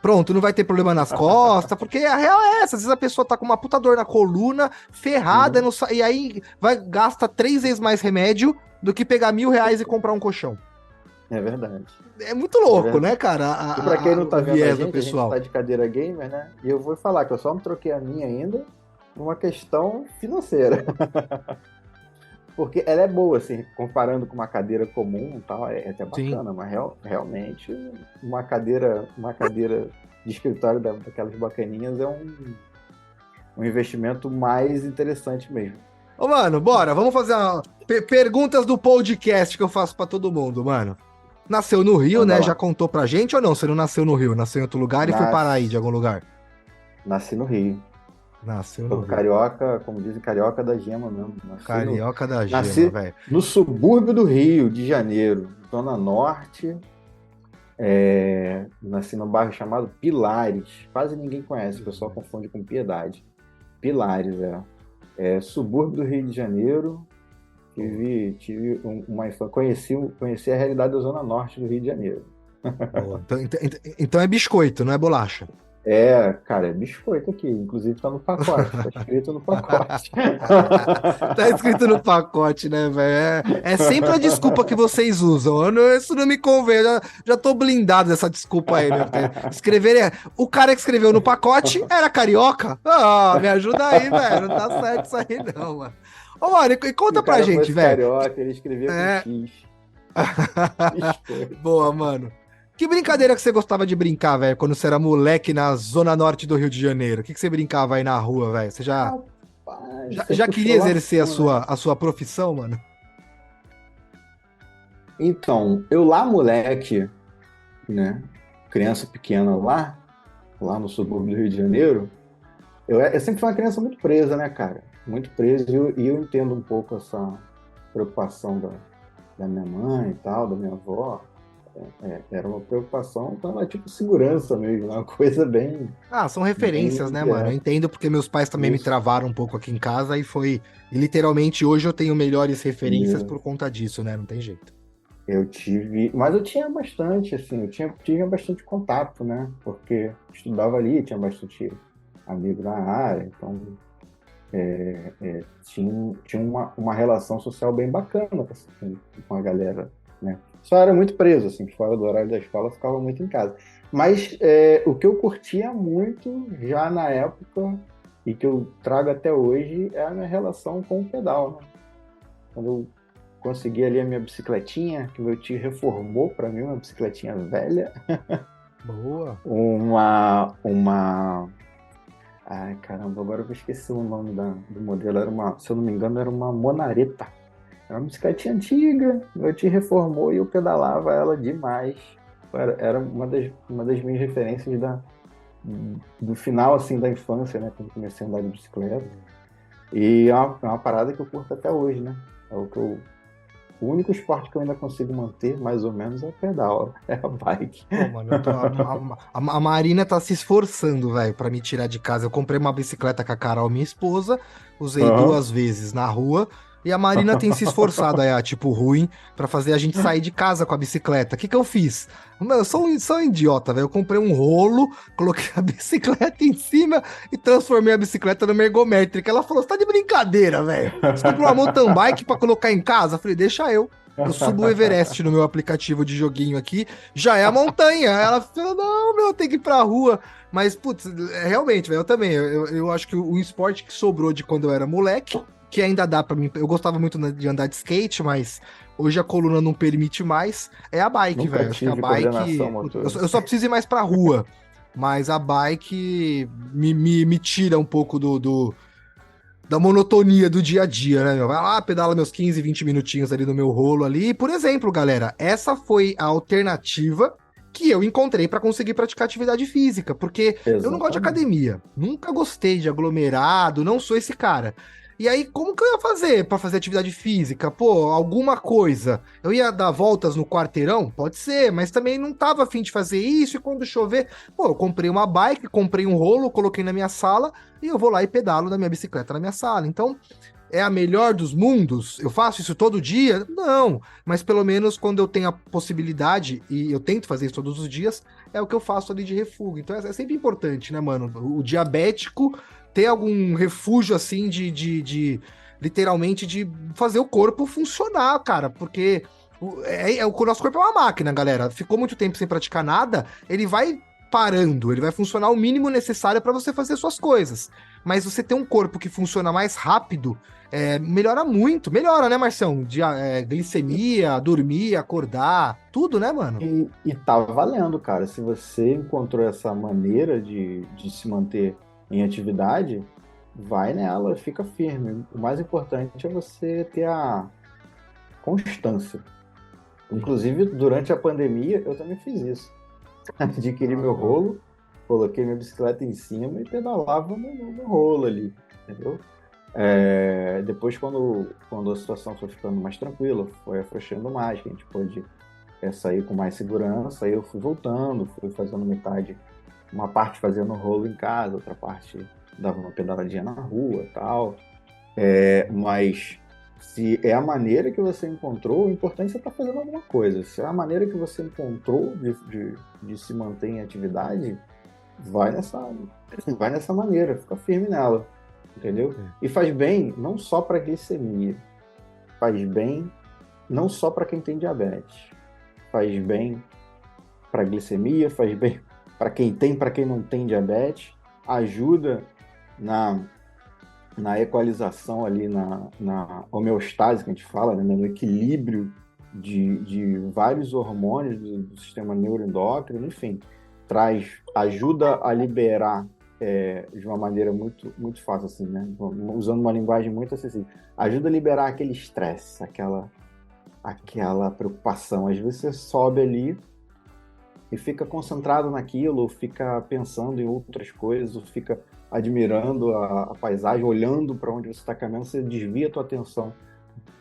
Pronto, não vai ter problema nas costas, porque a real é essa. Às vezes a pessoa tá com uma puta dor na coluna, ferrada, Uhum. não e aí gasta 3 vezes mais remédio do que pegar R$ 1.000 e comprar um colchão. É verdade. É muito É louco, né, verdade. cara? E para quem não tá O vendo viés do a gente tá pessoal. de cadeira gamer, né? E eu vou falar que eu só não troquei a minha ainda por uma questão financeira. Porque ela é boa, assim, comparando com uma cadeira comum e tal, é até Sim. bacana, mas realmente uma cadeira de escritório daquelas bacaninhas é um investimento mais interessante mesmo. Ô, mano, bora, vamos fazer perguntas do podcast que eu faço pra todo mundo, mano. Nasceu no Rio, Manda né? Já lá. contou pra gente ou não? Você não nasceu no Rio, nasceu em outro lugar e foi parar aí de Nas, algum lugar? nasci no Rio. Nasceu no Sou Rio. carioca, como dizem, carioca da gema mesmo. Carioca da Gema, Nasci velho. no subúrbio do Rio de Janeiro, Zona Norte. Nasci num bairro chamado Pilares. Quase ninguém conhece, o pessoal confunde com Piedade. Pilares, subúrbio do Rio de Janeiro. Tive uma infância, conheci a realidade da Zona Norte do Rio de Janeiro. Boa. Então é biscoito, não é bolacha. É, cara, é biscoito aqui, inclusive tá no pacote, tá escrito no pacote. Tá escrito no pacote, né, velho? É sempre a desculpa que vocês usam. Isso não me convém. Já tô blindado dessa desculpa aí, né? Porque o cara que escreveu no pacote era carioca? Ah, me ajuda aí, velho. Não tá certo isso aí, não, mano. Ô, mano, e Se conta o pra cara gente, fosse velho. carioca, ele escrevia com É. X. Biscoito. Boa, mano. Que brincadeira que você gostava de brincar, velho, quando você era moleque na zona norte do Rio de Janeiro? O que você brincava aí na rua, velho? Você Rapaz, você já queria puxou o exercer assunto, né? a sua profissão, mano? Então, eu lá, moleque, né? Criança pequena lá no subúrbio do Rio de Janeiro, eu sempre fui uma criança muito presa, né, cara? Muito presa, e eu entendo um pouco essa preocupação da minha mãe e tal, da minha avó. Era uma preocupação pela, tipo, segurança mesmo, né? Uma coisa bem, Ah, são bem referências, né, mano? Eu direta. entendo porque meus pais também me Isso, travaram um pouco aqui em casa e foi. E literalmente hoje eu tenho melhores referências e por conta disso, né? Não tem jeito. eu tive, mas eu tinha bastante, assim, tinha bastante contato, né? Porque estudava ali, tinha bastante amigo na área, então tinha uma relação social bem bacana assim, com a galera, né? Só era muito preso, assim, fora do horário da escola, eu ficava muito em casa. Mas o que eu curtia muito já na época e que eu trago até hoje é a minha relação com o pedal, né? Quando eu consegui ali a minha bicicletinha, que meu tio reformou para mim, uma bicicletinha velha, Boa. uma ai, caramba, agora eu esqueci o nome do modelo. Se eu não me engano, era uma Monareta. Era uma bicicletinha antiga, meu tio reformou e eu pedalava ela demais. Era uma das minhas referências do final, assim, da infância, né? Quando comecei a andar de bicicleta. E é uma parada que eu curto até hoje, né? O único esporte que eu ainda consigo manter, mais ou menos, é o pedal, é a bike. Pô, mano, a Marina tá se esforçando, velho, pra me tirar de casa. Eu comprei uma bicicleta com a Carol, minha esposa, usei Aham. 2 vezes na rua. E a Marina tem se esforçado aí, tipo, ruim, pra fazer a gente sair de casa com a bicicleta. O que que eu fiz? Mano, eu sou um idiota, velho. Eu comprei um rolo, coloquei a bicicleta em cima e transformei a bicicleta numa ergométrica. Ela falou: você tá de brincadeira, velho. Você comprou uma mountain bike pra colocar em casa? Eu falei: deixa eu. Eu subo o Everest no meu aplicativo de joguinho aqui, já é a montanha. Ela falou: não, meu, tem que ir pra rua. Mas, putz, realmente, velho, eu também. Eu acho que o esporte que sobrou de quando eu era moleque, que ainda dá pra mim. Eu gostava muito, né, de andar de skate, mas hoje a coluna não permite mais. É a bike, Nunca velho. Acho que a tive coordenação bike. Putz, motora. eu só preciso ir mais pra rua. Mas a bike me tira um pouco da monotonia do dia a dia, né, meu? Vai lá, pedala meus 15, 20 minutinhos ali no meu rolo ali. Por exemplo, galera, essa foi a alternativa que eu encontrei para conseguir praticar atividade física, porque eu não gosto de Exatamente. academia, nunca gostei de aglomerado, não sou esse cara. E aí, como que eu ia fazer para fazer atividade física? Pô, alguma coisa. Eu ia dar voltas no quarteirão? Pode ser, mas também não tava afim de fazer isso. E quando chover, pô, eu comprei uma bike, comprei um rolo, coloquei na minha sala e eu vou lá e pedalo na minha bicicleta na minha sala. Então, é a melhor dos mundos? Eu faço isso todo dia? Não, mas pelo menos quando eu tenho a possibilidade, e eu tento fazer isso todos os dias, é o que eu faço ali de refúgio. Então é sempre importante, né, mano? O diabético ter algum refúgio assim de literalmente de fazer o corpo funcionar, cara, porque o nosso corpo é uma máquina, galera. Ficou muito tempo sem praticar nada, ele vai parando, ele vai funcionar o mínimo necessário para você fazer suas coisas. Mas você ter um corpo que funciona mais rápido, melhora muito. Melhora, né, Marção? Glicemia, dormir, acordar, tudo, né, mano? E tá valendo, cara. Se você encontrou essa maneira de se manter em atividade, vai nela, fica firme. O mais importante é você ter a constância. Sim. Inclusive, durante a pandemia, eu também fiz isso. Adquiri Ah, meu boa. rolo, coloquei minha bicicleta em cima e pedalava no rolo ali, entendeu? Depois, quando a situação foi ficando mais tranquila, foi afrouxando mais, que a gente pôde sair com mais segurança, aí eu fui voltando, fui fazendo uma parte fazendo rolo em casa, outra parte dava uma pedaladinha na rua e tal. Mas Se é a maneira que você encontrou, o importante é você estar fazendo alguma coisa. Se é a maneira que você encontrou de se manter em atividade, vai nessa maneira, fica firme nela, entendeu? E faz bem não só para glicemia, faz bem não só para quem tem diabetes, faz bem para glicemia, faz bem para quem tem, para quem não tem diabetes, ajuda na equalização ali, na homeostase que a gente fala, né, no equilíbrio de vários hormônios do sistema neuroendócrino, enfim, ajuda a liberar de uma maneira muito, muito fácil, assim, né, usando uma linguagem muito acessível, ajuda a liberar aquele estresse, aquela preocupação. Às vezes você sobe ali e fica concentrado naquilo, fica pensando em outras coisas, ou fica admirando a paisagem, olhando para onde você está caminhando, você desvia a tua atenção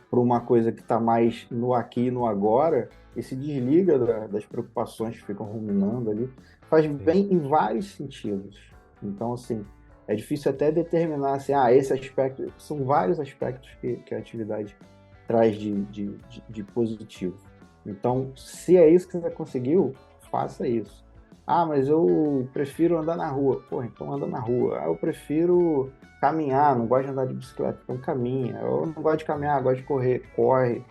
para uma coisa que está mais no aqui e no agora e se desliga das preocupações que ficam ruminando ali. Faz bem em vários sentidos. Então, assim, é difícil até determinar assim, esse aspecto, são vários aspectos que a atividade traz de positivo. Então, se é isso que você conseguiu, faça isso. Mas eu prefiro andar na rua. Pô, então anda na rua. Eu prefiro caminhar, não gosto de andar de bicicleta, então caminha. Eu não gosto de caminhar, gosto de correr, corre.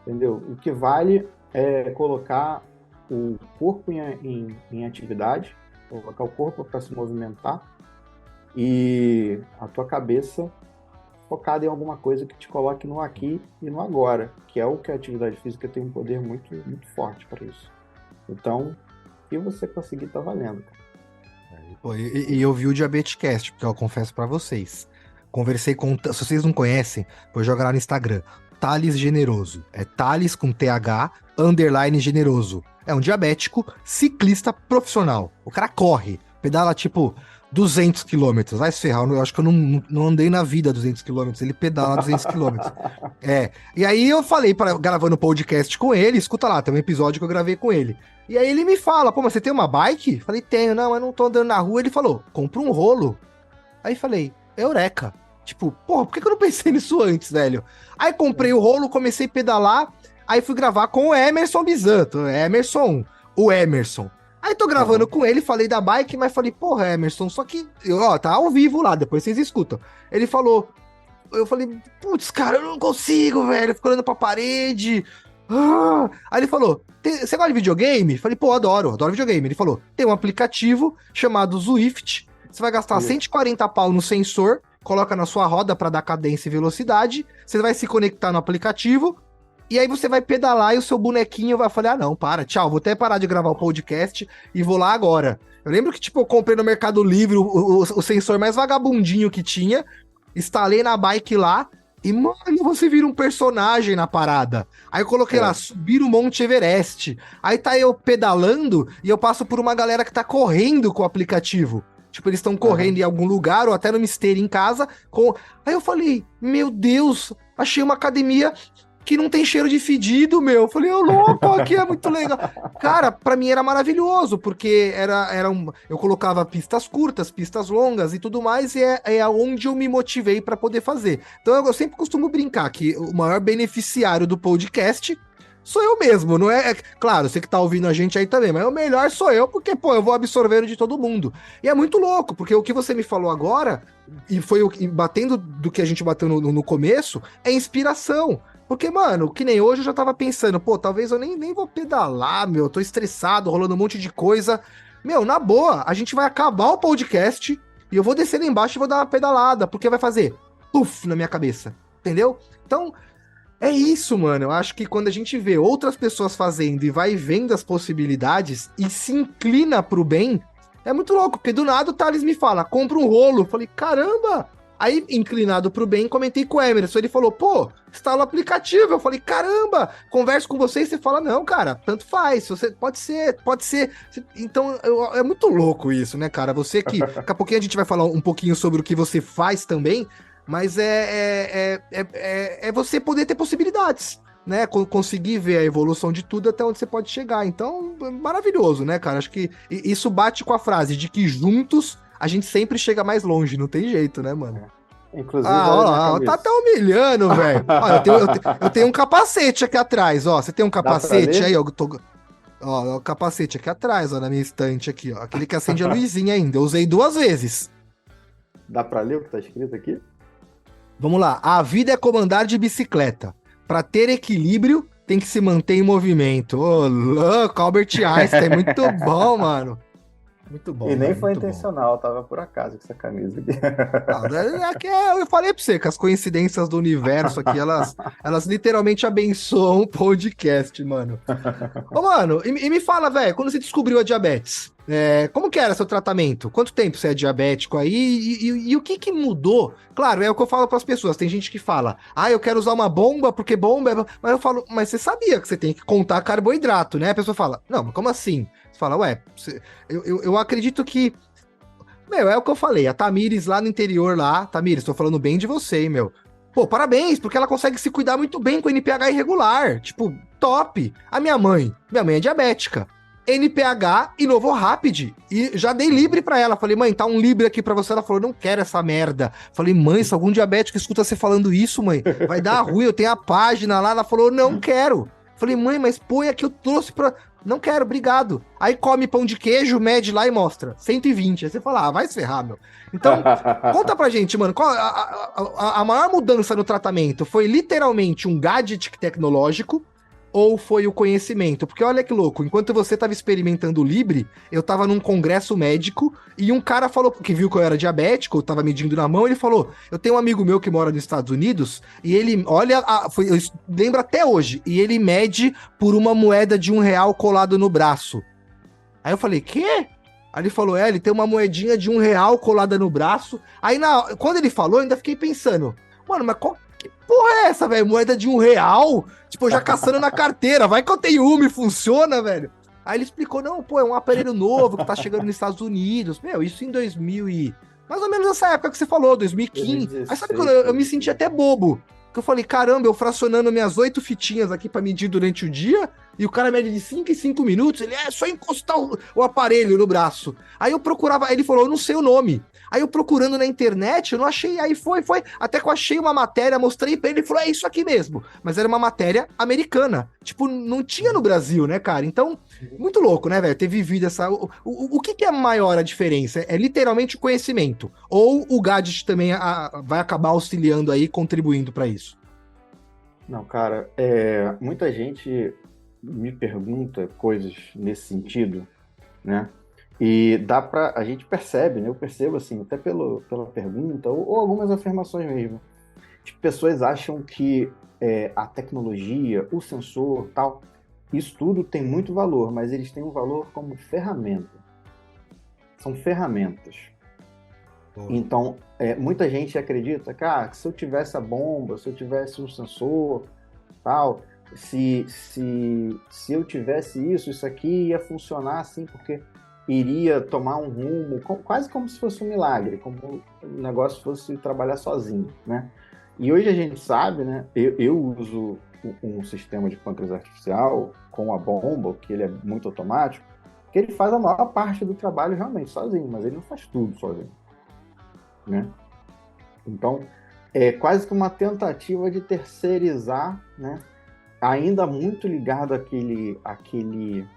Entendeu? O que vale é colocar o corpo em atividade, colocar o corpo para se movimentar e a tua cabeça focada em alguma coisa que te coloque no aqui e no agora, que é o que a atividade física tem um poder muito, muito forte para isso. Então, se você conseguir, tá valendo. Pô, e eu vi o DiabetesCast, porque eu confesso pra vocês. Conversei com. Se vocês não conhecem, vou jogar lá no Instagram. Thales Generoso. É Thales com TH, _ Generoso. É um diabético ciclista profissional. O cara corre, pedala tipo 200 quilômetros. Vai se ferrar, eu acho que eu não andei na vida 200 quilômetros. Ele pedala 200 quilômetros. E aí eu falei, gravando podcast com ele, escuta lá, tem um episódio que eu gravei com ele. E aí ele me fala, pô, mas você tem uma bike? Falei, tenho, não, mas não tô andando na rua. Ele falou, compra um rolo. Aí falei, eureka. Tipo, porra, por que eu não pensei nisso antes, velho? Aí comprei o rolo, comecei a pedalar, aí fui gravar com o Emerson Bizanto, o Emerson. Aí tô gravando com ele, falei da bike, mas falei, porra, Emerson, só que, tá ao vivo lá, depois vocês escutam. Ele falou, eu falei, putz, cara, eu não consigo, velho, fico olhando pra parede. Aí ele falou, você gosta de videogame? Falei, pô, adoro videogame. Ele falou, tem um aplicativo chamado Zwift, você vai gastar 140 pau no sensor, coloca na sua roda para dar cadência e velocidade, você vai se conectar no aplicativo, e aí você vai pedalar e o seu bonequinho vai falar, não, tchau, vou até parar de gravar o podcast e vou lá agora. Eu lembro que, tipo, eu comprei no Mercado Livre o sensor mais vagabundinho que tinha, instalei na bike lá, e, mano, você vira um personagem na parada. Aí eu coloquei lá, subir o Monte Everest. Aí tá eu pedalando e eu passo por uma galera que tá correndo com o aplicativo. Tipo, eles estão correndo em algum lugar ou até numa esteira em casa. Aí eu falei, meu Deus, achei uma academia que não tem cheiro de fedido, meu. Eu falei, louco, aqui é muito legal. Cara, pra mim era maravilhoso, porque eu colocava pistas curtas, pistas longas e tudo mais, e é onde eu me motivei pra poder fazer. Então eu sempre costumo brincar que o maior beneficiário do podcast sou eu mesmo, não é? Claro, você que tá ouvindo a gente aí também, mas o melhor sou eu, porque, pô, eu vou absorvendo de todo mundo. E é muito louco, porque o que você me falou agora, e foi batendo do que a gente bateu no começo, é inspiração. Porque, mano, que nem hoje eu já tava pensando, pô, talvez eu nem vou pedalar, meu, eu tô estressado, rolando um monte de coisa. Meu, na boa, a gente vai acabar o podcast e eu vou descer lá embaixo e vou dar uma pedalada, porque vai fazer puf na minha cabeça, entendeu? Então, é isso, mano. Eu acho que quando a gente vê outras pessoas fazendo e vai vendo as possibilidades e se inclina pro bem, é muito louco, porque do nada o Thales me fala, compra um rolo. Eu falei, caramba! Aí, inclinado pro bem, comentei com o Emerson. Ele falou, pô, instala o aplicativo. Eu falei, caramba, converso com você e você fala, não, cara, tanto faz. Você pode ser. Então, é muito louco isso, né, cara? Você que. Daqui a pouquinho a gente vai falar um pouquinho sobre o que você faz também, mas é você poder ter possibilidades, né? Conseguir ver a evolução de tudo até onde você pode chegar. Então, é maravilhoso, né, cara? Acho que isso bate com a frase de que juntos a gente sempre chega mais longe, não tem jeito, né, mano? Inclusive, Ah, olha a minha ó, tá camisa. até humilhando, velho. Ó, eu tenho um capacete aqui atrás, ó. Você tem um Dá pra capacete aí? ler? Ó, o capacete aqui atrás, ó, na minha estante aqui, ó. Aquele que acende a luzinha ainda. Eu usei 2 vezes. Dá pra ler o que tá escrito aqui? Vamos lá. A vida é comandar de bicicleta. Para ter equilíbrio, tem que se manter em movimento. Ô, louco, Albert Einstein. Muito bom, mano. Muito E bom, nem velho. foi Muito bom. intencional, tava por acaso com essa camisa aqui. Ah, eu falei pra você que as coincidências do universo aqui, elas literalmente abençoam o podcast, mano. Ô, mano, e me fala, velho, quando você descobriu a diabetes, como que era seu tratamento? Quanto tempo você é diabético aí? E o que que mudou? Claro, é o que eu falo para as pessoas. Tem gente que fala, ah, eu quero usar uma bomba porque bomba é... Mas eu falo, mas você sabia que você tem que contar carboidrato, né? A pessoa fala, não, mas como assim? Você fala, ué, eu acredito que... Meu, é o que eu falei, a Tamires lá no interior lá, Tamires, tô falando bem de você, hein, meu. Pô, parabéns, porque ela consegue se cuidar muito bem com NPH irregular. Tipo, top. Minha mãe é diabética. NPH e Novo Rapid. E já dei Libre pra ela. Falei, mãe, tá um Libre aqui pra você. Ela falou, não quero essa merda. Falei, mãe, se algum diabético escuta você falando isso, mãe, vai dar ruim. Eu tenho a página lá. Ela falou, não quero. Falei, mãe, mas põe aqui, eu trouxe pra. Não quero, obrigado. Aí come pão de queijo, mede lá e mostra. 120. Aí você fala, vai se ferrar, meu. Então, conta pra gente, mano, qual a maior mudança no tratamento foi literalmente um gadget tecnológico ou foi o conhecimento? Porque olha que louco, enquanto você tava experimentando o Libre, eu tava num congresso médico e um cara falou, que viu que eu era diabético, eu tava medindo na mão, ele falou, eu tenho um amigo meu que mora nos Estados Unidos e ele, olha, eu lembro até hoje, e ele mede por uma moeda de R$ 1 colado no braço. Aí eu falei, quê? Aí ele falou, ele tem uma moedinha de R$ 1 colada no braço. Aí quando ele falou, eu ainda fiquei pensando, mano, mas que porra é essa, velho? Moeda de R$ 1? Tipo, já caçando na carteira, vai que eu tenho uma e funciona, velho. Aí ele explicou, não, pô, é um aparelho novo que tá chegando nos Estados Unidos. Meu, isso em 2000 e... Mais ou menos nessa época que você falou, 2015. Aí sabe quando 2016, eu me senti até bobo? Que eu falei, caramba, eu fracionando minhas 8 fitinhas aqui pra medir durante o dia, e o cara mede de 5 em 5 minutos, ele é só encostar o aparelho no braço. Aí eu procurava, ele falou, eu não sei o nome. Aí eu procurando na internet, eu não achei, aí foi, até que eu achei uma matéria, mostrei pra ele, ele falou, é isso aqui mesmo. Mas era uma matéria americana, tipo, não tinha no Brasil, né, cara? Então, muito louco, né, velho, ter vivido essa... O que é maior a diferença? É literalmente o conhecimento, ou o gadget também vai acabar auxiliando aí, contribuindo pra isso? Não, cara, muita gente me pergunta coisas nesse sentido, né? E a gente percebe, né? Eu percebo assim, até pela pergunta, ou algumas afirmações mesmo. Tipo, pessoas acham que a tecnologia, o sensor, tal, isso tudo tem muito valor, mas eles têm um valor como ferramenta. São ferramentas. Então, muita gente acredita que se eu tivesse a bomba, se eu tivesse um sensor, tal, se eu tivesse isso aqui ia funcionar assim, porque iria tomar um rumo, quase como se fosse um milagre, como o negócio fosse trabalhar sozinho, né? E hoje a gente sabe, né? Eu uso um sistema de pâncreas artificial com a bomba, que ele é muito automático, que ele faz a maior parte do trabalho realmente sozinho, mas ele não faz tudo sozinho, né? Então, é quase que uma tentativa de terceirizar, né? Ainda muito ligado àquele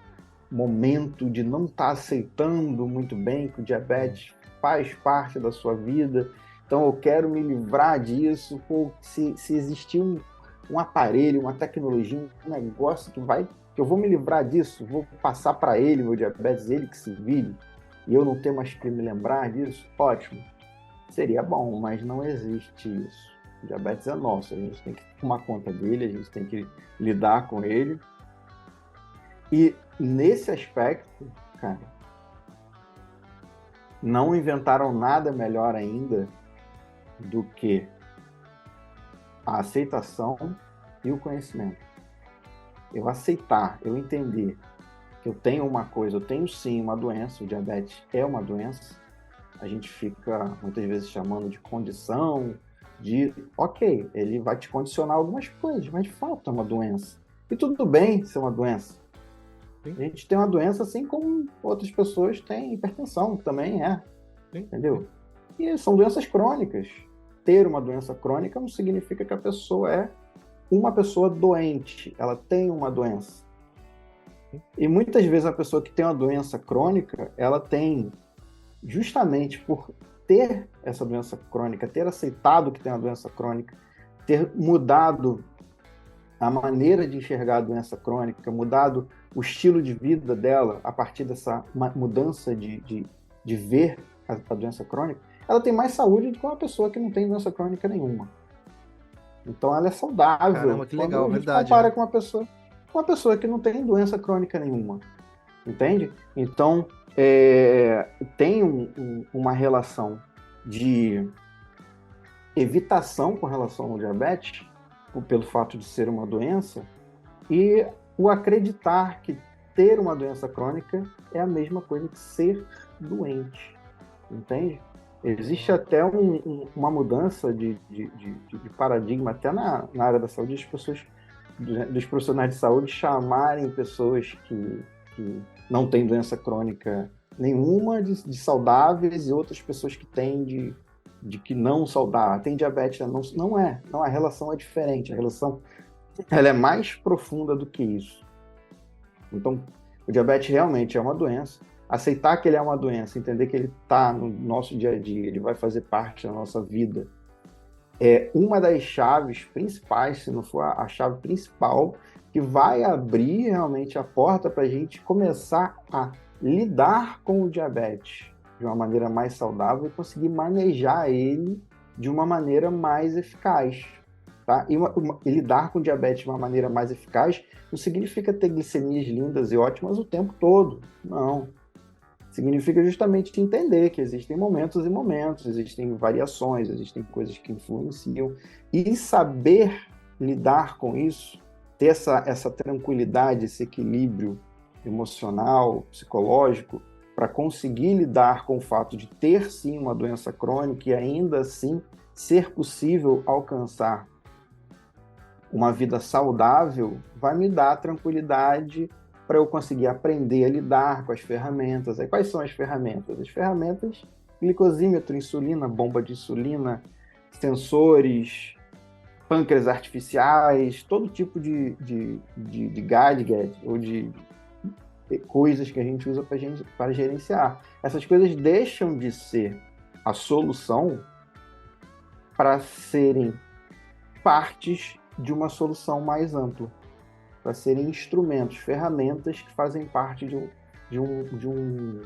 momento de não estar aceitando muito bem que o diabetes faz parte da sua vida. Então, eu quero me livrar disso. Pô, se existir um aparelho, uma tecnologia, um negócio que eu vou me livrar disso, vou passar para ele, meu diabetes, ele que se vire, e eu não ter mais que me lembrar disso, ótimo. Seria bom, mas não existe isso. O diabetes é nosso, a gente tem que tomar conta dele, a gente tem que lidar com ele. E nesse aspecto, cara, não inventaram nada melhor ainda do que a aceitação e o conhecimento. Eu aceitar, eu entender que eu tenho uma coisa, eu tenho sim uma doença, o diabetes é uma doença, a gente fica muitas vezes chamando de condição, ok, ele vai te condicionar algumas coisas, mas de fato é uma doença. E tudo bem ser uma doença. Sim. A gente tem uma doença assim como outras pessoas têm hipertensão, também é. Sim. Entendeu? E são doenças crônicas. ter uma doença crônica não significa que a pessoa é uma pessoa doente, ela tem uma doença. E muitas vezes a pessoa que tem uma doença crônica, ela tem, justamente por ter essa doença crônica, ter aceitado que tem uma doença crônica, ter mudado a maneira de enxergar a doença crônica, mudado o estilo de vida dela a partir dessa mudança de ver a doença crônica, ela tem mais saúde do que uma pessoa que não tem doença crônica nenhuma. Então ela é saudável. Caramba, que legal, quando a gente verdade, compara né? com uma pessoa que não tem doença crônica nenhuma. Entende? Então, tem uma relação de evitação com relação ao diabetes, pelo fato de ser uma doença, e o acreditar que ter uma doença crônica é a mesma coisa que ser doente. Entende? Existe até uma mudança de paradigma, até na área da saúde, as pessoas, dos profissionais de saúde chamarem pessoas que não têm doença crônica nenhuma de saudáveis, e outras pessoas que têm de que não saudável, tem diabetes, não é, a relação é diferente, a relação ela é mais profunda do que isso. Então, o diabetes realmente é uma doença, aceitar que ele é uma doença, entender que ele está no nosso dia a dia, ele vai fazer parte da nossa vida, é uma das chaves principais, se não for a chave principal, que vai abrir realmente a porta para a gente começar a lidar com o diabetes de uma maneira mais saudável e conseguir manejar ele de uma maneira mais eficaz. Tá? E lidar com o diabetes de uma maneira mais eficaz não significa ter glicemias lindas e ótimas o tempo todo. Não. Significa justamente entender que existem momentos e momentos, existem variações, existem coisas que influenciam. E saber lidar com isso, ter essa tranquilidade, esse equilíbrio emocional, psicológico, para conseguir lidar com o fato de ter sim uma doença crônica e ainda assim ser possível alcançar uma vida saudável, vai me dar tranquilidade para eu conseguir aprender a lidar com as ferramentas. Aí, quais são as ferramentas? As ferramentas, glicosímetro, insulina, bomba de insulina, sensores, pâncreas artificiais, todo tipo de gadget ou de coisas que a gente usa para gerenciar. Essas coisas deixam de ser a solução para serem partes de uma solução mais ampla, para serem instrumentos, ferramentas que fazem parte de um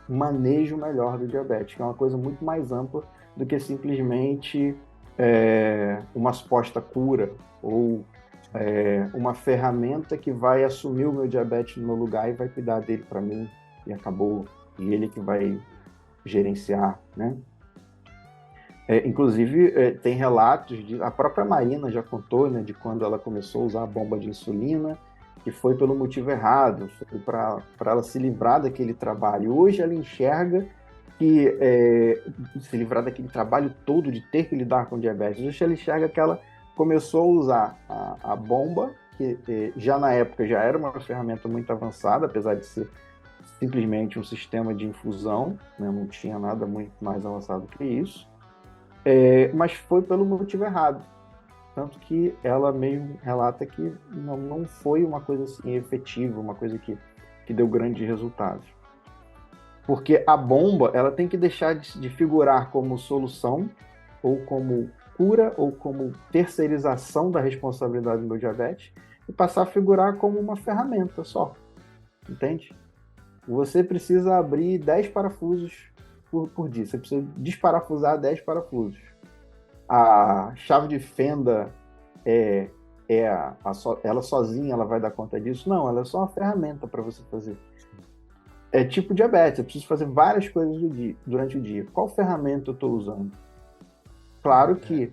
manejo melhor do diabetes, que é uma coisa muito mais ampla do que simplesmente uma suposta cura ou uma ferramenta que vai assumir o meu diabetes no meu lugar e vai cuidar dele para mim e acabou, e ele que vai gerenciar, né? Inclusive, tem relatos, a própria Marina já contou, né, de quando ela começou a usar a bomba de insulina, que foi pelo motivo errado, foi para ela se livrar daquele trabalho. Hoje ela enxerga que se livrar daquele trabalho todo de ter que lidar com diabetes. Hoje ela enxerga que ela começou a usar a bomba, que já na época já era uma ferramenta muito avançada, apesar de ser simplesmente um sistema de infusão, né, não tinha nada muito mais avançado que isso. Mas foi pelo motivo errado. Tanto que ela mesmo relata que não foi uma coisa assim efetiva, uma coisa que deu grandes resultados. Porque a bomba ela tem que deixar de figurar como solução, ou como cura, ou como terceirização da responsabilidade do meu diabetes, e passar a figurar como uma ferramenta só. Entende? Você precisa abrir 10 parafusos por dia. Você precisa desparafusar 10 parafusos. A chave de fenda ela sozinha ela vai dar conta disso? Não, ela é só uma ferramenta para você fazer. É tipo diabetes, eu preciso fazer várias coisas durante o dia. Qual ferramenta eu estou usando? Claro que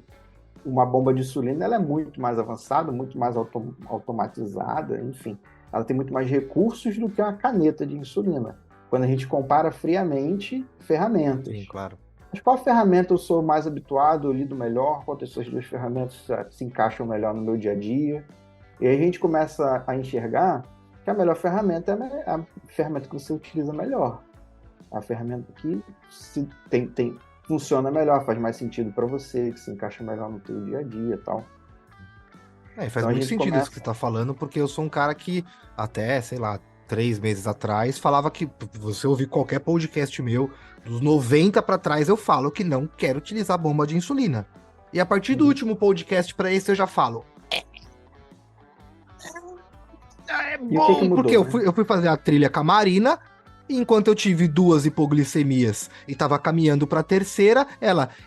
uma bomba de insulina ela é muito mais avançada, muito mais automatizada, enfim. Ela tem muito mais recursos do que uma caneta de insulina. Quando a gente compara friamente ferramentas. Sim, claro. Mas qual ferramenta eu sou mais habituado, eu lido melhor, qual dessas duas ferramentas se encaixam melhor no meu dia a dia? E aí a gente começa a enxergar que a melhor ferramenta é a ferramenta que você utiliza melhor. A ferramenta que funciona melhor, faz mais sentido para você, que se encaixa melhor no teu dia a dia e tal. Faz Então a muito gente sentido isso que começa. você tá falando, porque eu sou um cara que até, sei lá, 3 meses atrás, falava que você ouvir qualquer podcast meu, dos 90 pra trás, eu falo que não quero utilizar bomba de insulina. E a partir do Uhum. último podcast pra esse, eu já falo, é E o que bom, porque mudou, né? eu fui fazer a trilha com a Marina, e enquanto eu tive 2 hipoglicemias e tava caminhando pra terceira,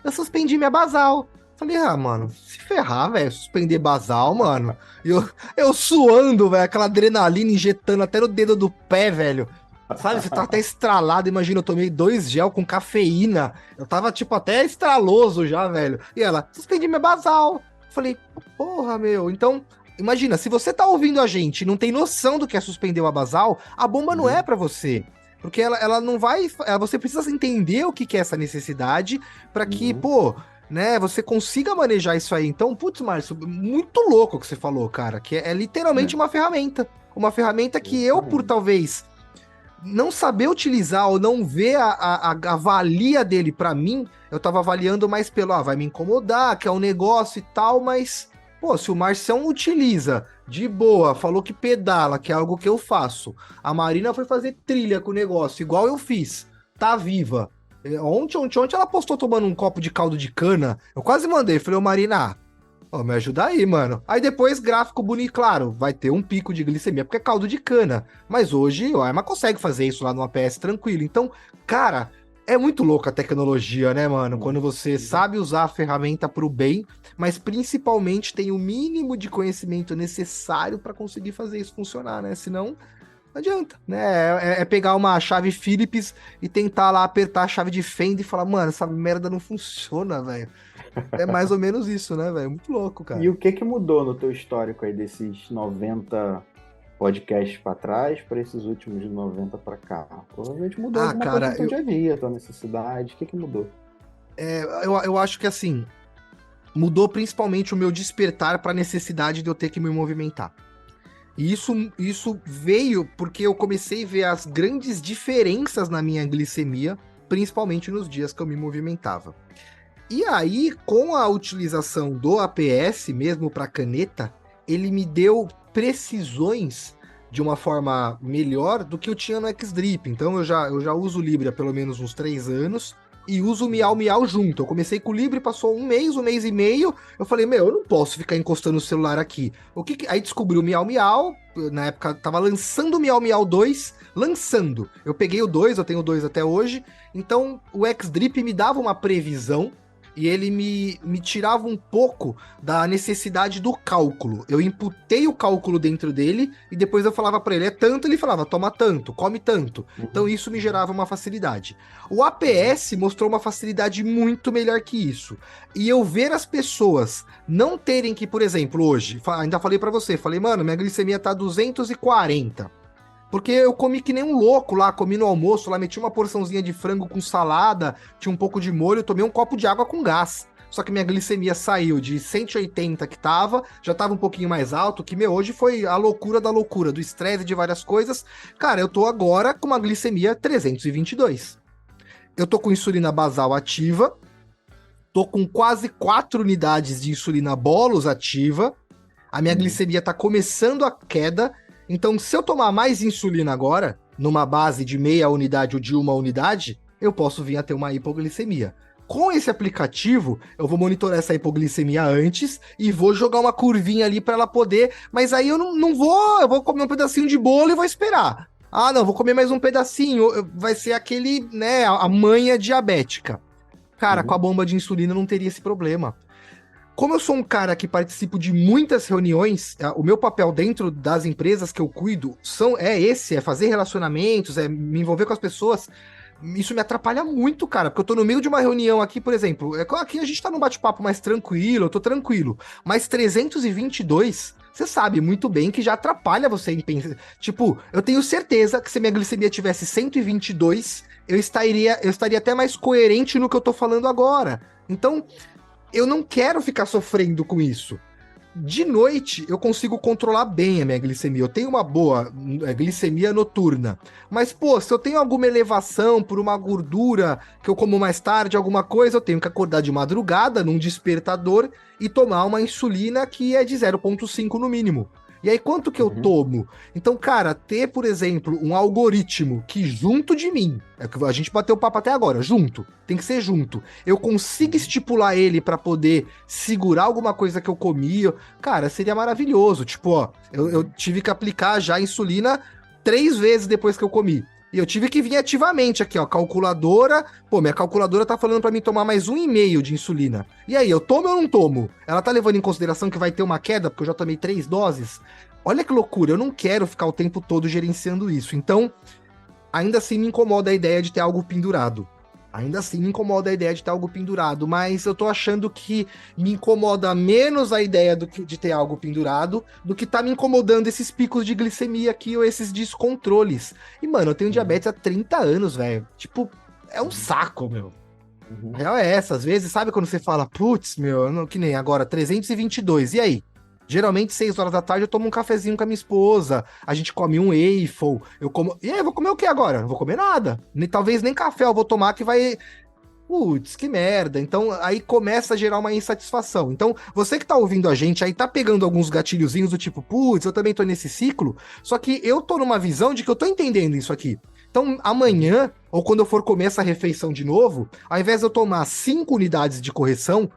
eu suspendi minha basal. Falei, mano, se ferrar, velho, suspender basal, mano. Eu suando, velho, aquela adrenalina injetando até no dedo do pé, velho. Sabe, você tá até estralado, imagina, eu tomei 2 gel com cafeína. Eu tava, tipo, até estraloso já, velho. E ela, suspendi minha basal. Falei, porra, meu, então imagina, se você tá ouvindo a gente e não tem noção do que é suspender uma basal, a bomba não é Uhum. pra você. Porque ela não vai. Você precisa entender o que, que é essa necessidade pra que, Uhum. pô, né, você consiga manejar isso aí. Então, putz, Márcio, muito louco o que você falou, cara. Que é literalmente É, uma ferramenta. Uma ferramenta que eu, por exatamente. talvez não saber utilizar ou não ver a valia dele pra mim, eu tava avaliando mais pelo, vai me incomodar, que é um negócio e tal, mas, pô, se o Marcião utiliza de boa, falou que pedala, que é algo que eu faço, a Marina foi fazer trilha com o negócio, igual eu fiz, tá viva. Ontem ela postou tomando um copo de caldo de cana, eu quase mandei, falei, ô Marina, ó, me ajuda aí, mano. Aí depois, gráfico bonito, claro, vai ter um pico de glicemia, porque é caldo de cana. Mas hoje o Arma consegue fazer isso lá no APS tranquilo. Então, cara, é muito louca a tecnologia, né, mano? Quando Uhum. você sabe usar a ferramenta pro bem, mas principalmente tem o mínimo de conhecimento necessário para conseguir fazer isso funcionar, né? Senão, não adianta, né? É pegar uma chave Phillips e tentar lá apertar a chave de fenda e falar, mano, essa merda não funciona, velho. É mais ou menos isso, né, velho? Muito louco, E cara. o que mudou no teu histórico aí desses 90 podcasts para trás para esses últimos de 90 para cá? Provavelmente mudou Ah, alguma coisa cara, no teu dia a dia, tua necessidade. O que mudou? eu acho que assim, mudou principalmente o meu despertar para a necessidade de eu ter que me movimentar. E isso veio porque eu comecei a ver as grandes diferenças na minha glicemia, principalmente nos dias que eu me movimentava. E aí, com a utilização do APS, mesmo para caneta, ele me deu precisões de uma forma melhor do que eu tinha no X-Drip. Então eu já uso o Libre há pelo menos uns 3 anos e uso o Miau Miau junto. Eu comecei com o Libre, passou um mês e meio. Eu falei, meu, eu não posso ficar encostando o celular aqui. Aí descobri o Miau Miau. Na época tava lançando o Miau Miau 2, lançando. Eu peguei o 2, eu tenho o 2 até hoje. Então o X-Drip me dava uma previsão e ele me tirava um pouco da necessidade do cálculo. Eu imputei o cálculo dentro dele e depois eu falava para ele, é tanto, ele falava, toma tanto, come tanto. Então Uhum. isso me gerava uma facilidade. O Uhum. APS mostrou uma facilidade muito melhor que isso. E eu ver as pessoas não terem que, por exemplo, hoje, ainda falei para você, falei, mano, minha glicemia tá 240. Porque eu comi que nem um louco lá, comi no almoço, lá meti uma porçãozinha de frango com salada, tinha um pouco de molho, tomei um copo de água com gás. Só que minha glicemia saiu de 180 que tava, já tava um pouquinho mais alto, que meu, hoje foi a loucura da loucura, do estresse de várias coisas. Cara, eu tô agora com uma glicemia 322. Eu tô com insulina basal ativa, tô com quase 4 unidades de insulina bolos ativa, a minha Uhum. glicemia tá começando a queda. Então, se eu tomar mais insulina agora, numa base de meia unidade ou de uma unidade, eu posso vir a ter uma hipoglicemia. Com esse aplicativo, eu vou monitorar essa hipoglicemia antes e vou jogar uma curvinha ali para ela poder. Mas aí eu não vou. Eu vou comer um pedacinho de bolo e vou esperar. Ah, não, vou comer mais um pedacinho. Vai ser aquele, né, a manha diabética. Cara, com a Uhum. bomba de insulina não teria esse problema. Como eu sou um cara que participo de muitas reuniões, o meu papel dentro das empresas que eu cuido é fazer relacionamentos, é me envolver com as pessoas. Isso me atrapalha muito, cara, porque eu tô no meio de uma reunião aqui, por exemplo, aqui a gente tá num bate-papo mais tranquilo, eu tô tranquilo, mas 322, você sabe muito bem que já atrapalha você em pensar. Tipo, eu tenho certeza que se minha glicemia tivesse 122, eu estaria até mais coerente no que eu tô falando agora. Então, eu não quero ficar sofrendo com isso. de noite eu consigo controlar bem a minha glicemia. Eu tenho uma boa glicemia noturna. Mas, pô, se eu tenho alguma elevação por uma gordura que eu como mais tarde, alguma coisa, eu tenho que acordar de madrugada num despertador e tomar uma insulina que é de 0,5 no mínimo. E aí, quanto que eu tomo? Então, cara, ter, por exemplo, um algoritmo que junto de mim, é que a gente bateu o papo até agora, junto, tem que ser junto, eu consiga estipular ele pra poder segurar alguma coisa que eu comi, cara, seria maravilhoso. Tipo, ó, eu tive que aplicar já a insulina 3 vezes depois que eu comi. E eu tive que vir ativamente aqui, ó, calculadora. Pô, minha calculadora tá falando pra mim tomar mais 1,5 de insulina. E aí, eu tomo ou não tomo? Ela tá levando em consideração que vai ter uma queda, porque eu já tomei 3 doses? Olha que loucura, eu não quero ficar o tempo todo gerenciando isso. Então, ainda assim me incomoda a ideia de ter algo pendurado. Ainda assim me incomoda a ideia de ter algo pendurado, mas eu tô achando que me incomoda menos a ideia de ter algo pendurado do que tá me incomodando esses picos de glicemia aqui ou esses descontroles. E, mano, eu tenho diabetes há 30 anos, velho. Tipo, é um saco, meu. A real é essa. Às vezes, sabe quando você fala, putz, meu, que nem agora, 322, e aí? Geralmente, 6 horas da tarde, eu tomo um cafezinho com a minha esposa, a gente come um waffle, eu como... E aí, eu vou comer o que agora? Não vou comer nada. Talvez nem café eu vou tomar que vai... Putz, que merda. Então, aí começa a gerar uma insatisfação. Então, você que tá ouvindo a gente aí, tá pegando alguns gatilhozinhos do tipo, putz, eu também tô nesse ciclo, só que eu tô numa visão de que eu tô entendendo isso aqui. Então, amanhã, ou quando eu for comer essa refeição de novo, ao invés de eu tomar 5 unidades de correção,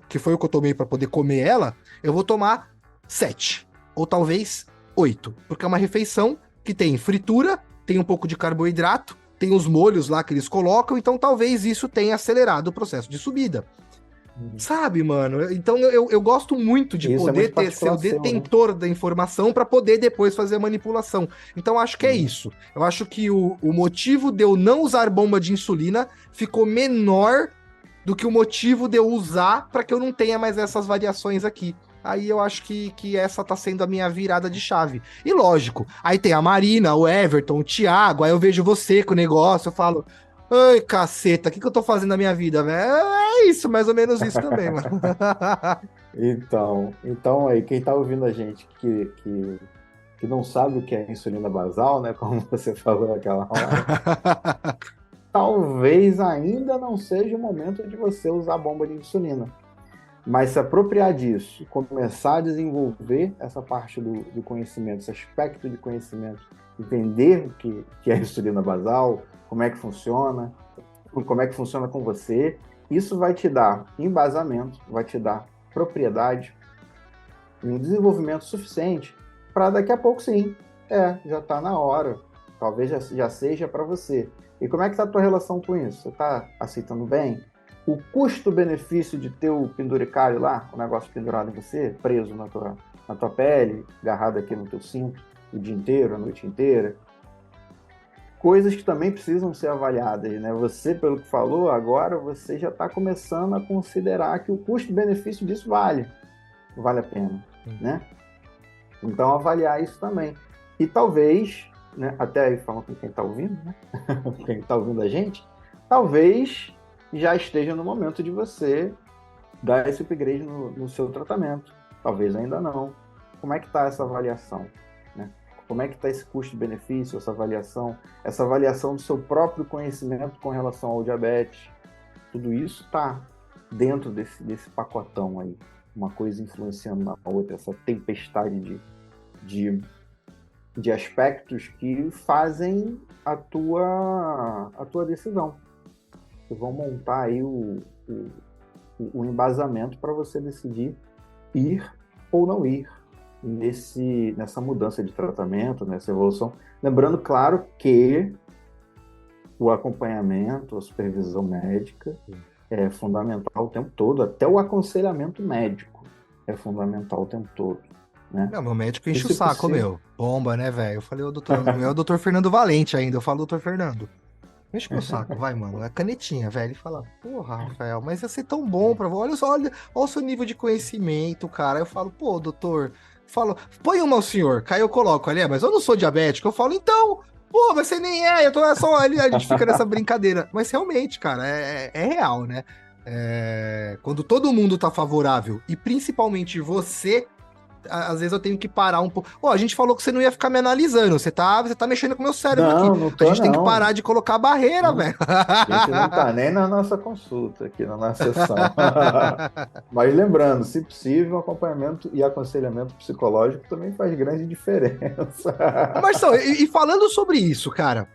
que foi o que eu tomei para poder comer ela, eu vou tomar 7, ou talvez 8, porque é uma refeição que tem fritura, tem um pouco de carboidrato, tem os molhos lá que eles colocam, então talvez isso tenha acelerado o processo de subida. Sabe, mano? Então eu gosto muito de Isso poder ser o detentor da informação para poder depois fazer a manipulação. Então acho que é isso. Eu acho que o motivo de eu não usar bomba de insulina ficou menor do que o motivo de eu usar para que eu não tenha mais essas variações aqui. Aí eu acho que essa tá sendo a minha virada de chave. E lógico, aí tem a Marina, o Everton, o Thiago, aí eu vejo você com o negócio, eu falo, ai, caceta, o que eu tô fazendo na minha vida, velho? É isso, mais ou menos isso também, mano. Então aí, quem tá ouvindo a gente que não sabe o que é insulina basal, né, como você falou naquela hora, talvez ainda não seja o momento de você usar a bomba de insulina. Mas se apropriar disso, começar a desenvolver essa parte do conhecimento, esse aspecto de conhecimento, entender o que é a insulina basal, como é que funciona com você, isso vai te dar embasamento, vai te dar propriedade, um desenvolvimento suficiente para daqui a pouco sim, já está na hora, talvez já seja para você. E como é que está a tua relação com isso? Você está aceitando bem? O custo-benefício de ter o penduricário lá, o negócio pendurado em você, preso na tua pele, agarrado aqui no teu cinto o dia inteiro, a noite inteira. Coisas que também precisam ser avaliadas, né? Você, pelo que falou, agora você já está começando a considerar que o custo-benefício disso vale a pena, né? Então, avaliar isso também. E talvez, né, até aí falando com quem está ouvindo, né? Quem está ouvindo a gente, talvez já esteja no momento de você dar esse upgrade no seu tratamento. Talvez ainda não. Como é que está essa avaliação? Né? Como é que está esse custo-benefício, essa avaliação do seu próprio conhecimento com relação ao diabetes? Tudo isso está dentro desse pacotão aí. Uma coisa influenciando na outra, essa tempestade de aspectos que fazem a tua decisão. Que vão montar aí o embasamento para você decidir ir ou não ir nessa mudança de tratamento, nessa evolução. Lembrando, claro, que o acompanhamento, a supervisão médica é fundamental o tempo todo, até o aconselhamento médico é fundamental o tempo todo. Né? Não, meu médico enche o saco, meu. Bomba, né, velho? Eu falei, é o doutor Fernando Valente ainda, eu falo doutor Fernando. Enche meu saco, vai, mano. É canetinha, velho. Ele fala, porra, Rafael, mas ia ser tão bom pra você. Olha o seu nível de conhecimento, cara. Eu falo, pô, doutor, põe uma ao senhor. Aí eu coloco ali, mas eu não sou diabético. Eu falo, então, pô, mas você nem é. É só ali, a gente fica nessa brincadeira. Mas realmente, cara, é real, né? Quando todo mundo tá favorável, e principalmente você às vezes eu tenho que parar um pouco. Ó, a gente falou que você não ia ficar me analisando, você tá mexendo com o meu cérebro aqui. Não, não A tô, gente tem que não. parar de colocar barreira, Não. velho. A gente não está nem na nossa consulta, aqui na nossa sessão. Mas lembrando, se possível, acompanhamento e aconselhamento psicológico também faz grande diferença. Ô, Marção, e falando sobre isso, cara,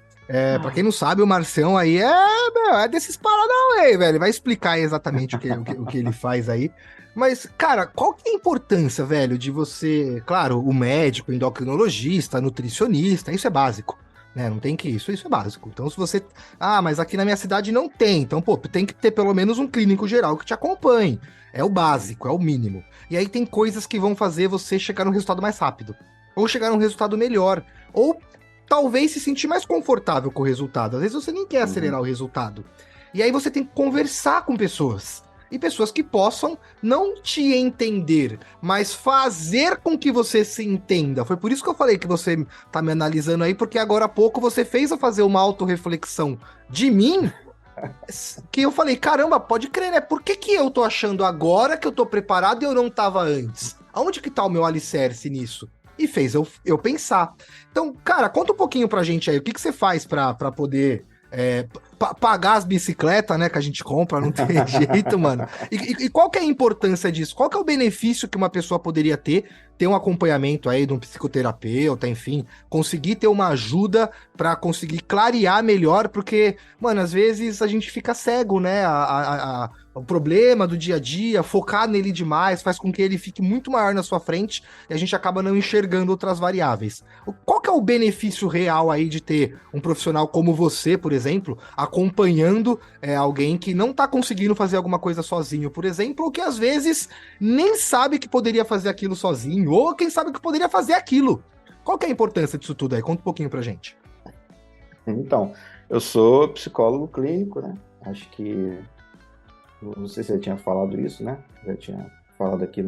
pra quem não sabe, o Marção aí é desses paradão aí, velho. Ele vai explicar aí exatamente o que ele faz aí. Mas, cara, qual que é a importância, velho, de você, claro, o médico, o endocrinologista, nutricionista, isso é básico, né? Não tem que isso é básico. Então, se você, mas aqui na minha cidade não tem, então, pô, tem que ter pelo menos um clínico geral que te acompanhe. É o básico, é o mínimo. E aí tem coisas que vão fazer você chegar num resultado mais rápido, ou chegar num resultado melhor, ou talvez se sentir mais confortável com o resultado. Às vezes você nem quer acelerar o resultado. E aí você tem que conversar com pessoas. E pessoas que possam não te entender, mas fazer com que você se entenda. Foi por isso que eu falei que você tá me analisando aí, porque agora há pouco você fez eu fazer uma autorreflexão de mim, que eu falei, caramba, pode crer, né? Por que que eu tô achando agora que eu tô preparado e eu não tava antes? Aonde que tá o meu alicerce nisso? E fez eu pensar. Então, cara, conta um pouquinho pra gente aí, o que que você faz pra poder pagar as bicicletas, né, que a gente compra, não tem jeito, mano. E qual que é a importância disso? Qual que é o benefício que uma pessoa poderia ter um acompanhamento aí de um psicoterapeuta, enfim, conseguir ter uma ajuda pra conseguir clarear melhor, porque, mano, às vezes a gente fica cego, né, o problema do dia a dia, focar nele demais, faz com que ele fique muito maior na sua frente e a gente acaba não enxergando outras variáveis. Qual que é o benefício real aí de ter um profissional como você, por exemplo, acompanhando alguém que não tá conseguindo fazer alguma coisa sozinho, por exemplo, ou que às vezes nem sabe que poderia fazer aquilo sozinho, ou quem sabe que poderia fazer aquilo? Qual que é a importância disso tudo aí? Conta um pouquinho pra gente. Então, eu sou psicólogo clínico, né? Acho que, não sei se eu tinha falado isso, né? Já tinha falado aqui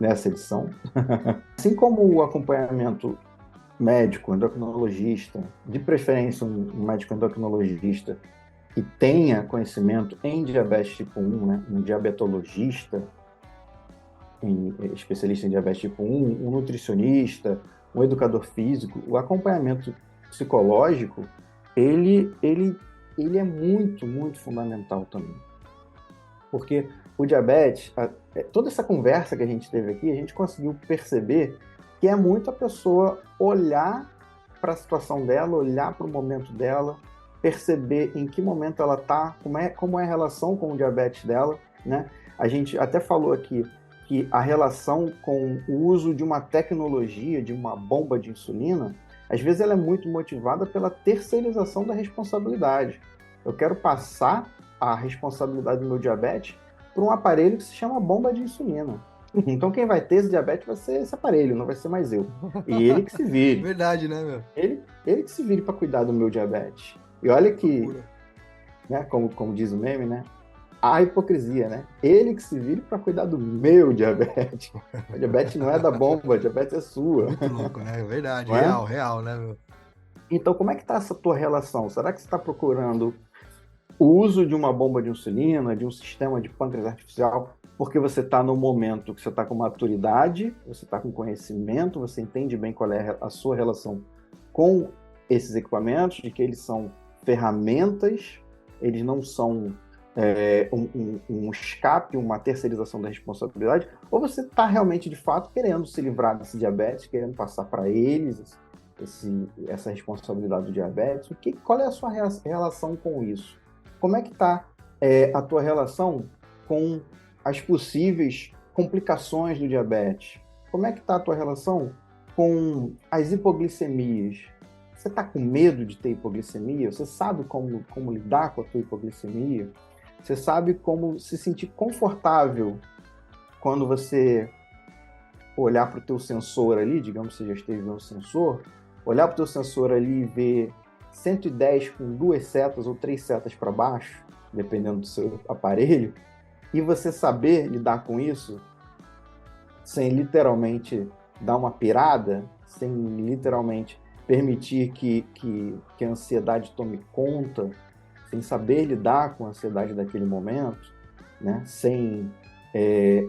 nessa edição. Assim como o acompanhamento médico, endocrinologista, de preferência um médico endocrinologista que tenha conhecimento em diabetes tipo 1, né? Um diabetologista, especialista em diabetes tipo 1, um nutricionista, um educador físico, o acompanhamento psicológico, ele é muito, muito fundamental também. Porque o diabetes, toda essa conversa que a gente teve aqui, a gente conseguiu perceber que é muito a pessoa olhar para a situação dela, olhar para o momento dela, perceber em que momento ela está, como é a relação com o diabetes dela, né? A gente até falou aqui que a relação com o uso de uma tecnologia, de uma bomba de insulina, às vezes ela é muito motivada pela terceirização da responsabilidade. Eu quero passar a responsabilidade do meu diabetes para um aparelho que se chama bomba de insulina. Então quem vai ter esse diabetes vai ser esse aparelho, não vai ser mais eu. E ele que se vire. Verdade, né, meu? Ele que se vire para cuidar do meu diabetes. E olha que, né, como diz o meme, né? A hipocrisia, né? Ele que se vire para cuidar do meu diabetes. O diabetes não é da bomba, o diabetes é sua. Muito louco, né? É verdade, Não é? real, né, meu? Então, como é que está essa tua relação? Será que você está procurando o uso de uma bomba de insulina, de um sistema de pâncreas artificial, porque você está no momento que você está com maturidade, você está com conhecimento, você entende bem qual é a sua relação com esses equipamentos, de que eles são ferramentas, eles não são um escape, uma terceirização da responsabilidade, ou você está realmente, de fato, querendo se livrar desse diabetes, querendo passar para eles essa responsabilidade do diabetes? Qual é a sua relação com isso? Como é que está a tua relação com as possíveis complicações do diabetes? Como é que está a tua relação com as hipoglicemias? Você está com medo de ter hipoglicemia? Você sabe como lidar com a tua hipoglicemia? Você sabe como se sentir confortável quando você olhar para o teu sensor ali, digamos que você já esteve no sensor, olhar para o teu sensor ali e ver 110 com 2 setas ou 3 setas para baixo, dependendo do seu aparelho, e você saber lidar com isso sem literalmente dar uma pirada, sem literalmente permitir que a ansiedade tome conta, sem saber lidar com a ansiedade daquele momento, né? Sem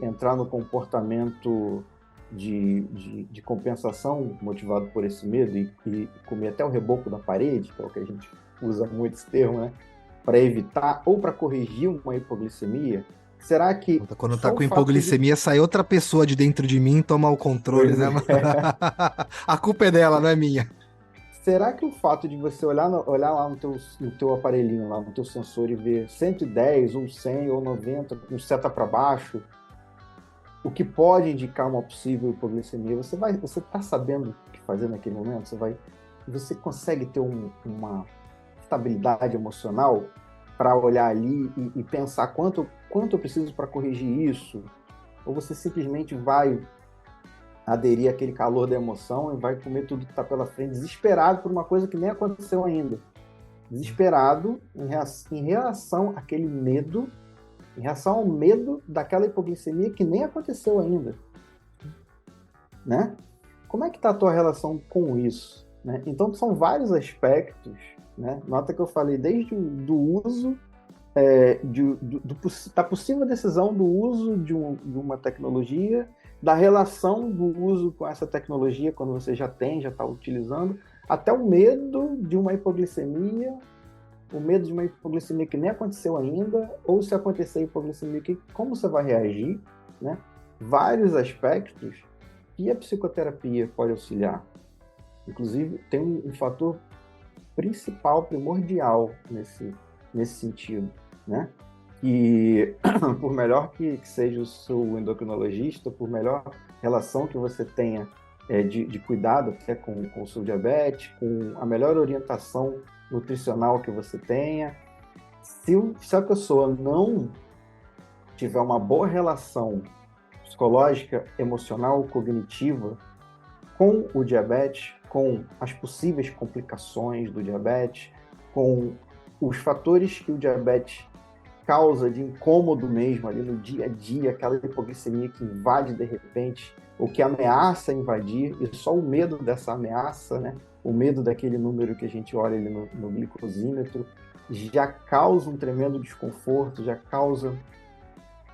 entrar no comportamento de compensação motivado por esse medo e comer até o reboco da parede, que é o que a gente usa muito esse termo, né? Para evitar ou para corrigir uma hipoglicemia, será que Quando tá só o com fato de... hipoglicemia, sai outra pessoa de dentro de mim e toma o controle, Pois né, mano? é. A culpa é dela, não é minha. Será que o fato de você olhar lá no teu aparelhinho, lá no teu sensor e ver 110, ou 100, ou 90, com seta para baixo, o que pode indicar uma possível hipoglicemia, você está sabendo o que fazer naquele momento? Você consegue ter uma estabilidade emocional para olhar ali e pensar quanto eu preciso para corrigir isso? Ou você simplesmente vai aderir àquele calor da emoção e vai comer tudo que está pela frente, desesperado por uma coisa que nem aconteceu ainda? Desesperado em relação àquele medo, em relação ao medo daquela hipoglicemia que nem aconteceu ainda, né? Como é que está a tua relação com isso, né? Então, são vários aspectos, né? Nota que eu falei desde do uso, da possível decisão do uso de uma tecnologia, da relação do uso com essa tecnologia quando você já está utilizando, até o medo de uma hipoglicemia, o medo de uma hipoglicemia que nem aconteceu ainda, ou se acontecer a hipoglicemia, como você vai reagir, né? Vários aspectos que a psicoterapia pode auxiliar. Inclusive, tem um fator principal, primordial nesse sentido, né? E por melhor que seja o seu endocrinologista, por melhor relação que você tenha de cuidado até com o seu diabetes, com a melhor orientação nutricional que você tenha, se a pessoa não tiver uma boa relação psicológica, emocional, cognitiva com o diabetes, com as possíveis complicações do diabetes, com os fatores que o diabetes causa de incômodo mesmo ali no dia a dia, aquela hipoglicemia que invade de repente, ou que ameaça invadir, e só o medo dessa ameaça, né? O medo daquele número que a gente olha ali no glicosímetro, já causa um tremendo desconforto, já causa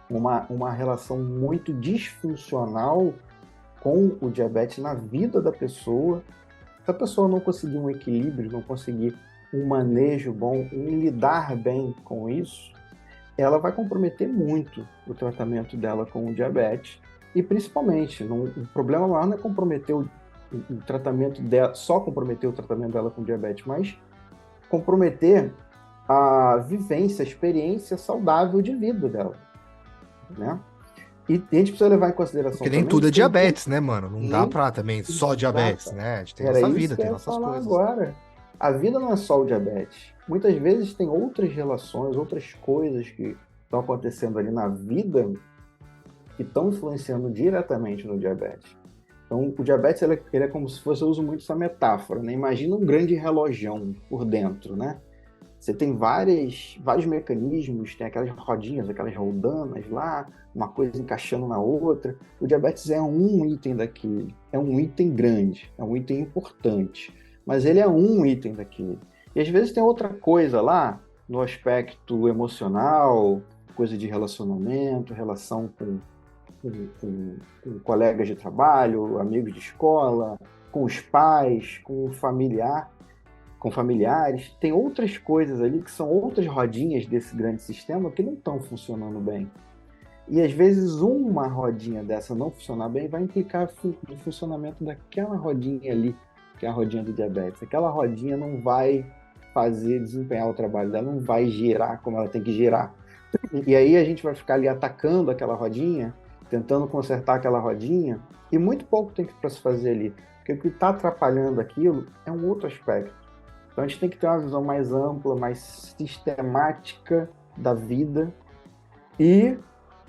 uma relação muito disfuncional com o diabetes na vida da pessoa. Se a pessoa não conseguir um equilíbrio, não conseguir um manejo bom, lidar bem com isso, ela vai comprometer muito o tratamento dela com o diabetes. E principalmente, o problema maior não é comprometer o tratamento dela, só comprometer o tratamento dela com diabetes, mas comprometer a vivência, a experiência saudável de vida dela, né? E a gente precisa levar em consideração Porque nem também tudo que é tem diabetes, né, mano? Não dá nem pra também só diabetes, exata. né? A gente tem Era nossa isso vida, que eu tem ia nossas falar coisas. agora. A vida não é só o diabetes. Muitas vezes tem outras relações, outras coisas que estão acontecendo ali na vida que estão influenciando diretamente no diabetes. Então, o diabetes ele é como se fosse, eu uso muito essa metáfora, né? Imagina um grande relojão por dentro, né? Você tem vários mecanismos, tem aquelas rodinhas, aquelas roldanas lá, uma coisa encaixando na outra. O diabetes é um item daquele, é um item grande, é um item importante, mas ele é um item daquele. E às vezes tem outra coisa lá, no aspecto emocional, coisa de relacionamento, relação com colegas de trabalho, amigos de escola, com os pais, com familiares, tem outras coisas ali que são outras rodinhas desse grande sistema que não estão funcionando bem. E às vezes uma rodinha dessa não funcionar bem vai implicar no funcionamento daquela rodinha ali, que é a rodinha do diabetes. Aquela rodinha não vai desempenhar o trabalho dela, não vai girar como ela tem que girar. E aí a gente vai ficar ali atacando aquela rodinha, tentando consertar aquela rodinha, e muito pouco tem para se fazer ali. Porque o que está atrapalhando aquilo é um outro aspecto. Então a gente tem que ter uma visão mais ampla, mais sistemática da vida. E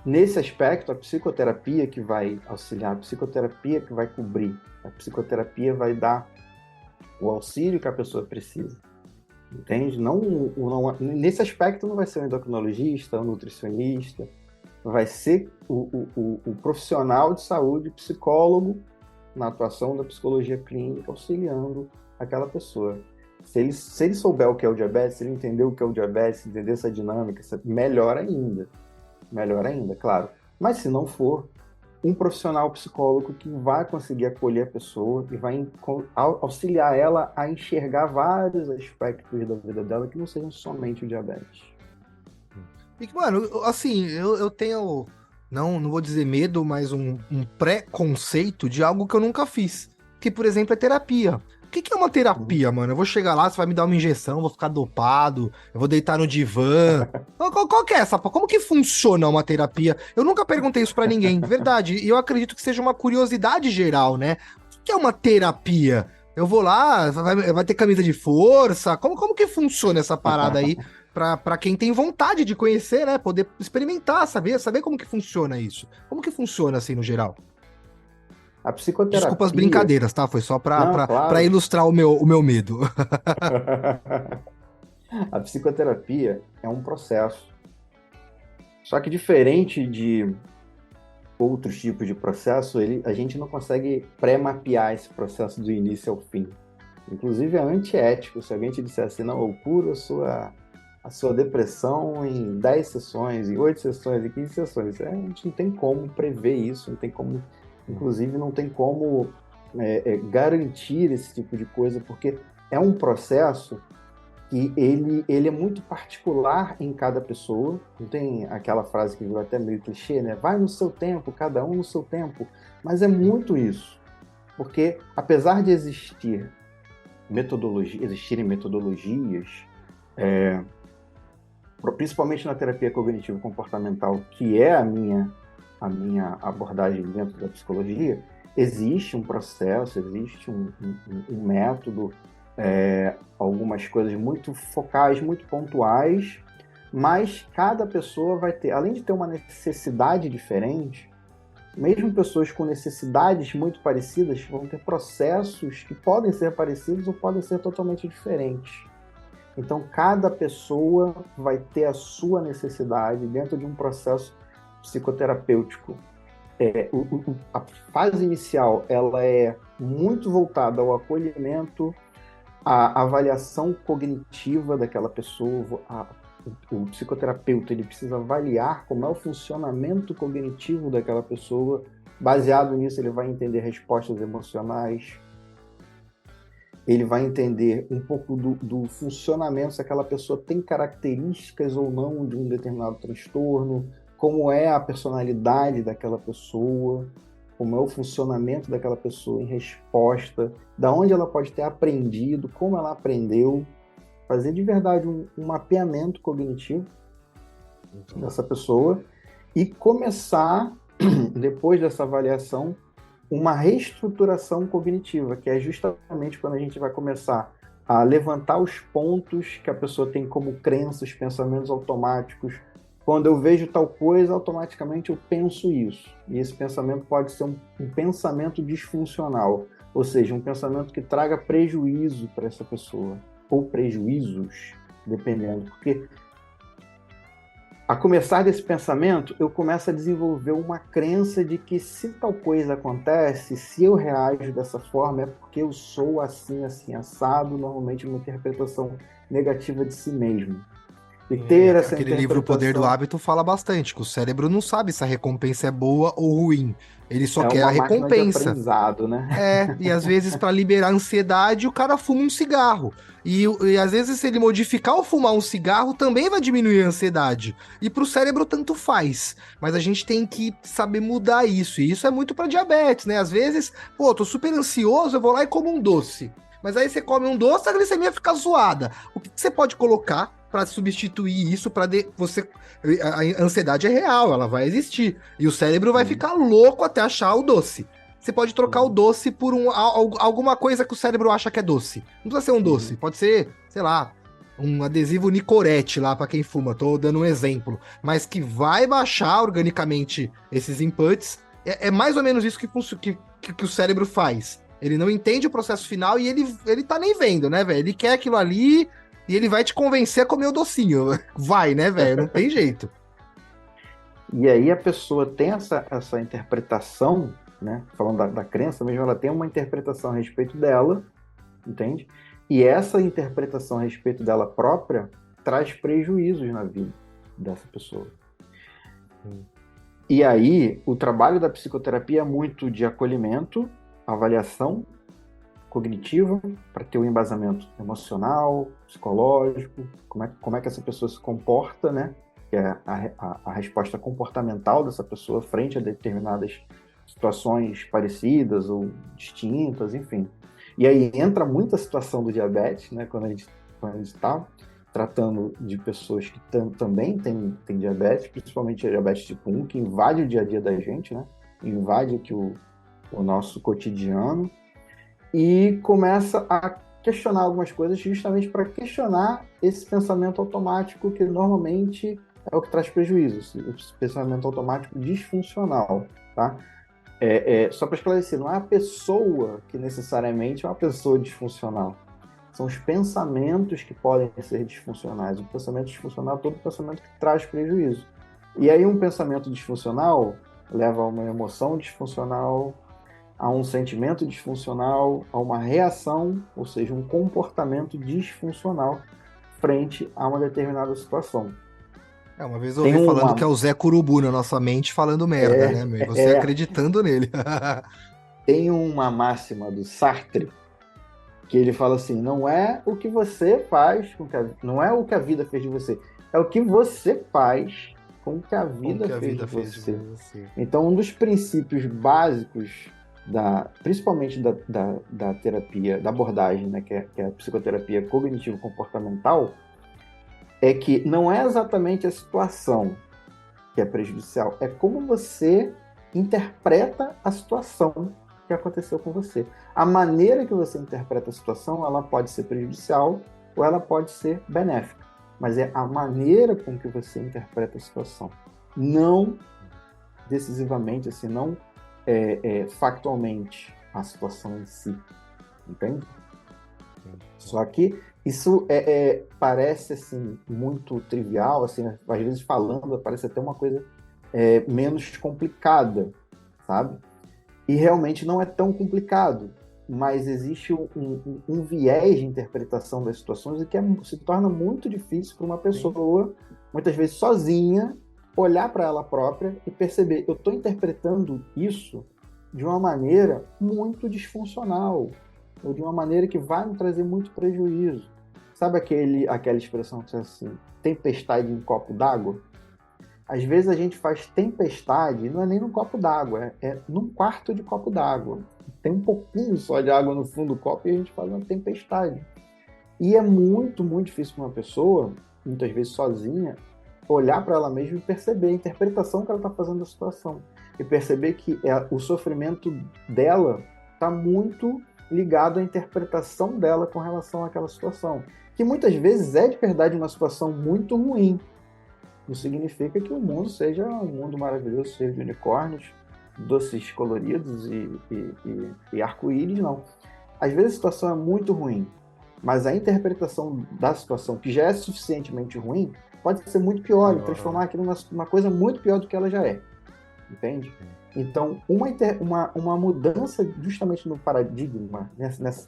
nesse aspecto, a psicoterapia que vai auxiliar, a psicoterapia que vai cobrir, a psicoterapia vai dar o auxílio que a pessoa precisa. Entende? Nesse aspecto não vai ser um endocrinologista, um nutricionista, vai ser o profissional de saúde, psicólogo, na atuação da psicologia clínica, auxiliando aquela pessoa. Se ele souber o que é o diabetes, se ele entender o que é o diabetes, entender essa dinâmica, melhor ainda, claro. Mas se não for, um profissional psicólogo que vai conseguir acolher a pessoa e vai auxiliar ela a enxergar vários aspectos da vida dela que não sejam somente o diabetes. E, mano, assim, eu tenho, não vou dizer medo, mas um pré-conceito de algo que eu nunca fiz. Que, por exemplo, é terapia. O que é uma terapia, mano? Eu vou chegar lá, você vai me dar uma injeção, eu vou ficar dopado, eu vou deitar no divã. Qual que é essa? Como que funciona uma terapia? Eu nunca perguntei isso pra ninguém, verdade. E eu acredito que seja uma curiosidade geral, né? O que é uma terapia? Eu vou lá, vai ter camisa de força? Como que funciona essa parada aí? Para quem tem vontade de conhecer, né? Poder experimentar, saber como que funciona isso. Como que funciona, assim, no geral? A Desculpa as psicoterapia... brincadeiras, tá? Foi só Não, para claro. ilustrar o meu medo. A psicoterapia é um processo. Só que diferente de outros tipos de processo, a gente não consegue pré-mapear esse processo do início ao fim. Inclusive é antiético se alguém te disser assim, não, eu curo a sua depressão em 10 sessões, em 8 sessões, em 15 sessões. A gente não tem como prever isso, não tem como, inclusive não tem como garantir esse tipo de coisa, porque é um processo que ele é muito particular em cada pessoa. Não tem aquela frase que virou até meio clichê, né? Vai no seu tempo, cada um no seu tempo. Mas é muito isso. Porque, apesar de existirem metodologias, principalmente na terapia cognitivo-comportamental, que é a minha abordagem dentro da psicologia, existe um processo, existe um método, algumas coisas muito focais, muito pontuais, mas cada pessoa vai ter, além de ter uma necessidade diferente, mesmo pessoas com necessidades muito parecidas vão ter processos que podem ser parecidos ou podem ser totalmente diferentes. Então, cada pessoa vai ter a sua necessidade dentro de um processo psicoterapêutico. A fase inicial ela é muito voltada ao acolhimento, à avaliação cognitiva daquela pessoa. O psicoterapeuta ele precisa avaliar como é o funcionamento cognitivo daquela pessoa. Baseado nisso, ele vai entender respostas emocionais, ele vai entender um pouco do funcionamento, se aquela pessoa tem características ou não de um determinado transtorno, como é a personalidade daquela pessoa, como é o funcionamento daquela pessoa em resposta, da onde ela pode ter aprendido, como ela aprendeu, fazer de verdade um mapeamento cognitivo dessa pessoa e começar, depois dessa avaliação, uma reestruturação cognitiva, que é justamente quando a gente vai começar a levantar os pontos que a pessoa tem como crenças, pensamentos automáticos. Quando eu vejo tal coisa, automaticamente eu penso isso. E esse pensamento pode ser um pensamento disfuncional, ou seja, um pensamento que traga prejuízo para essa pessoa, ou prejuízos, dependendo. Porque a começar desse pensamento, eu começo a desenvolver uma crença de que se tal coisa acontece, se eu reajo dessa forma, é porque eu sou assim, assim, assado, normalmente uma interpretação negativa de si mesmo. E ter essa Aquele livro O Poder do interpretação Hábito fala bastante, que o cérebro não sabe se a recompensa é boa ou ruim. Ele só é quer a uma máquina de recompensa. aprendizado, né? E às vezes, para liberar a ansiedade, o cara fuma um cigarro. E às vezes, se ele modificar ou fumar um cigarro, também vai diminuir a ansiedade. E pro cérebro, tanto faz. Mas a gente tem que saber mudar isso. E isso é muito para diabetes, né? Às vezes, pô, tô super ansioso, eu vou lá e como um doce. Mas aí você come um doce, a glicemia fica zoada. O que você pode colocar para substituir isso para você a ansiedade é real, ela vai existir e o cérebro vai Uhum. ficar louco até achar o doce. Você pode trocar o Uhum. doce por alguma coisa que o cérebro acha que é doce. Não precisa ser um doce, Uhum. pode ser, sei lá, um adesivo Nicorette lá para quem fuma, tô dando um exemplo, mas que vai baixar organicamente esses inputs. É mais ou menos isso que o cérebro faz. Ele não entende o processo final e ele tá nem vendo, né, velho? Ele quer aquilo ali e ele vai te convencer a comer o docinho. Vai, né, velho? Não tem jeito. E aí a pessoa tem essa interpretação, né? Falando da crença mesmo, ela tem uma interpretação a respeito dela, entende? E essa interpretação a respeito dela própria traz prejuízos na vida dessa pessoa. E aí, o trabalho da psicoterapia é muito de acolhimento, avaliação cognitiva, para ter um embasamento emocional, psicológico, como é que essa pessoa se comporta, né? Que é a resposta comportamental dessa pessoa frente a determinadas situações parecidas ou distintas, enfim. E aí entra muita situação do diabetes, né? Quando a gente está tratando de pessoas que também têm diabetes, principalmente a diabetes tipo 1, que invade o dia a dia da gente, né? Invade aqui o nosso cotidiano e começa a questionar algumas coisas justamente para questionar esse pensamento automático que normalmente é o que traz prejuízos, esse pensamento automático disfuncional, tá? Só para esclarecer, não é a pessoa que necessariamente é uma pessoa disfuncional. São os pensamentos que podem ser disfuncionais. O pensamento disfuncional é todo pensamento que traz prejuízo. E aí um pensamento disfuncional leva a uma emoção disfuncional, a um sentimento disfuncional, a uma reação, ou seja, um comportamento disfuncional frente a uma determinada situação. Uma vez eu Tem ouvi falando que uma, é o Zé Curubu na nossa mente falando merda, né, meu? E você é, acreditando nele. tem uma máxima do Sartre que ele fala assim: não é o que você faz, não é o que a vida fez de você, é o que você faz com o que a Como vida que a fez de vida fez de você. você? Então, um dos princípios básicos principalmente da terapia, da abordagem, né, que é a psicoterapia cognitivo-comportamental, é que não é exatamente a situação que é prejudicial, é como você interpreta a situação que aconteceu com você. A maneira que você interpreta a situação, ela pode ser prejudicial ou ela pode ser benéfica, mas é a maneira com que você interpreta a situação, não decisivamente, assim, não factualmente a situação em si, entende? Só que isso parece assim muito trivial, assim, às vezes falando parece até uma coisa menos complicada, sabe? E realmente não é tão complicado, mas existe um viés de interpretação das situações e que se torna muito difícil para uma pessoa, muitas vezes sozinha, olhar para ela própria e perceber, eu estou interpretando isso de uma maneira muito disfuncional, ou de uma maneira que vai me trazer muito prejuízo. Sabe aquela expressão que é assim, tempestade em copo d'água? Às vezes a gente faz tempestade, não é nem num copo d'água, é num quarto de copo d'água. Tem um pouquinho só de água no fundo do copo e a gente faz uma tempestade. E é muito, muito difícil para uma pessoa, muitas vezes sozinha, olhar para ela mesma e perceber a interpretação que ela está fazendo da situação. E perceber que o sofrimento dela está muito ligado à interpretação dela com relação àquela situação. Que muitas vezes é de verdade uma situação muito ruim. Não significa que o mundo seja um mundo maravilhoso, cheio de unicórnios, doces coloridos e arco-íris, não. Às vezes a situação é muito ruim, mas a interpretação da situação, que já é suficientemente ruim, pode ser muito pior e transformar aquilo numa coisa muito pior do que ela já é. Entende? Então, uma mudança justamente no paradigma,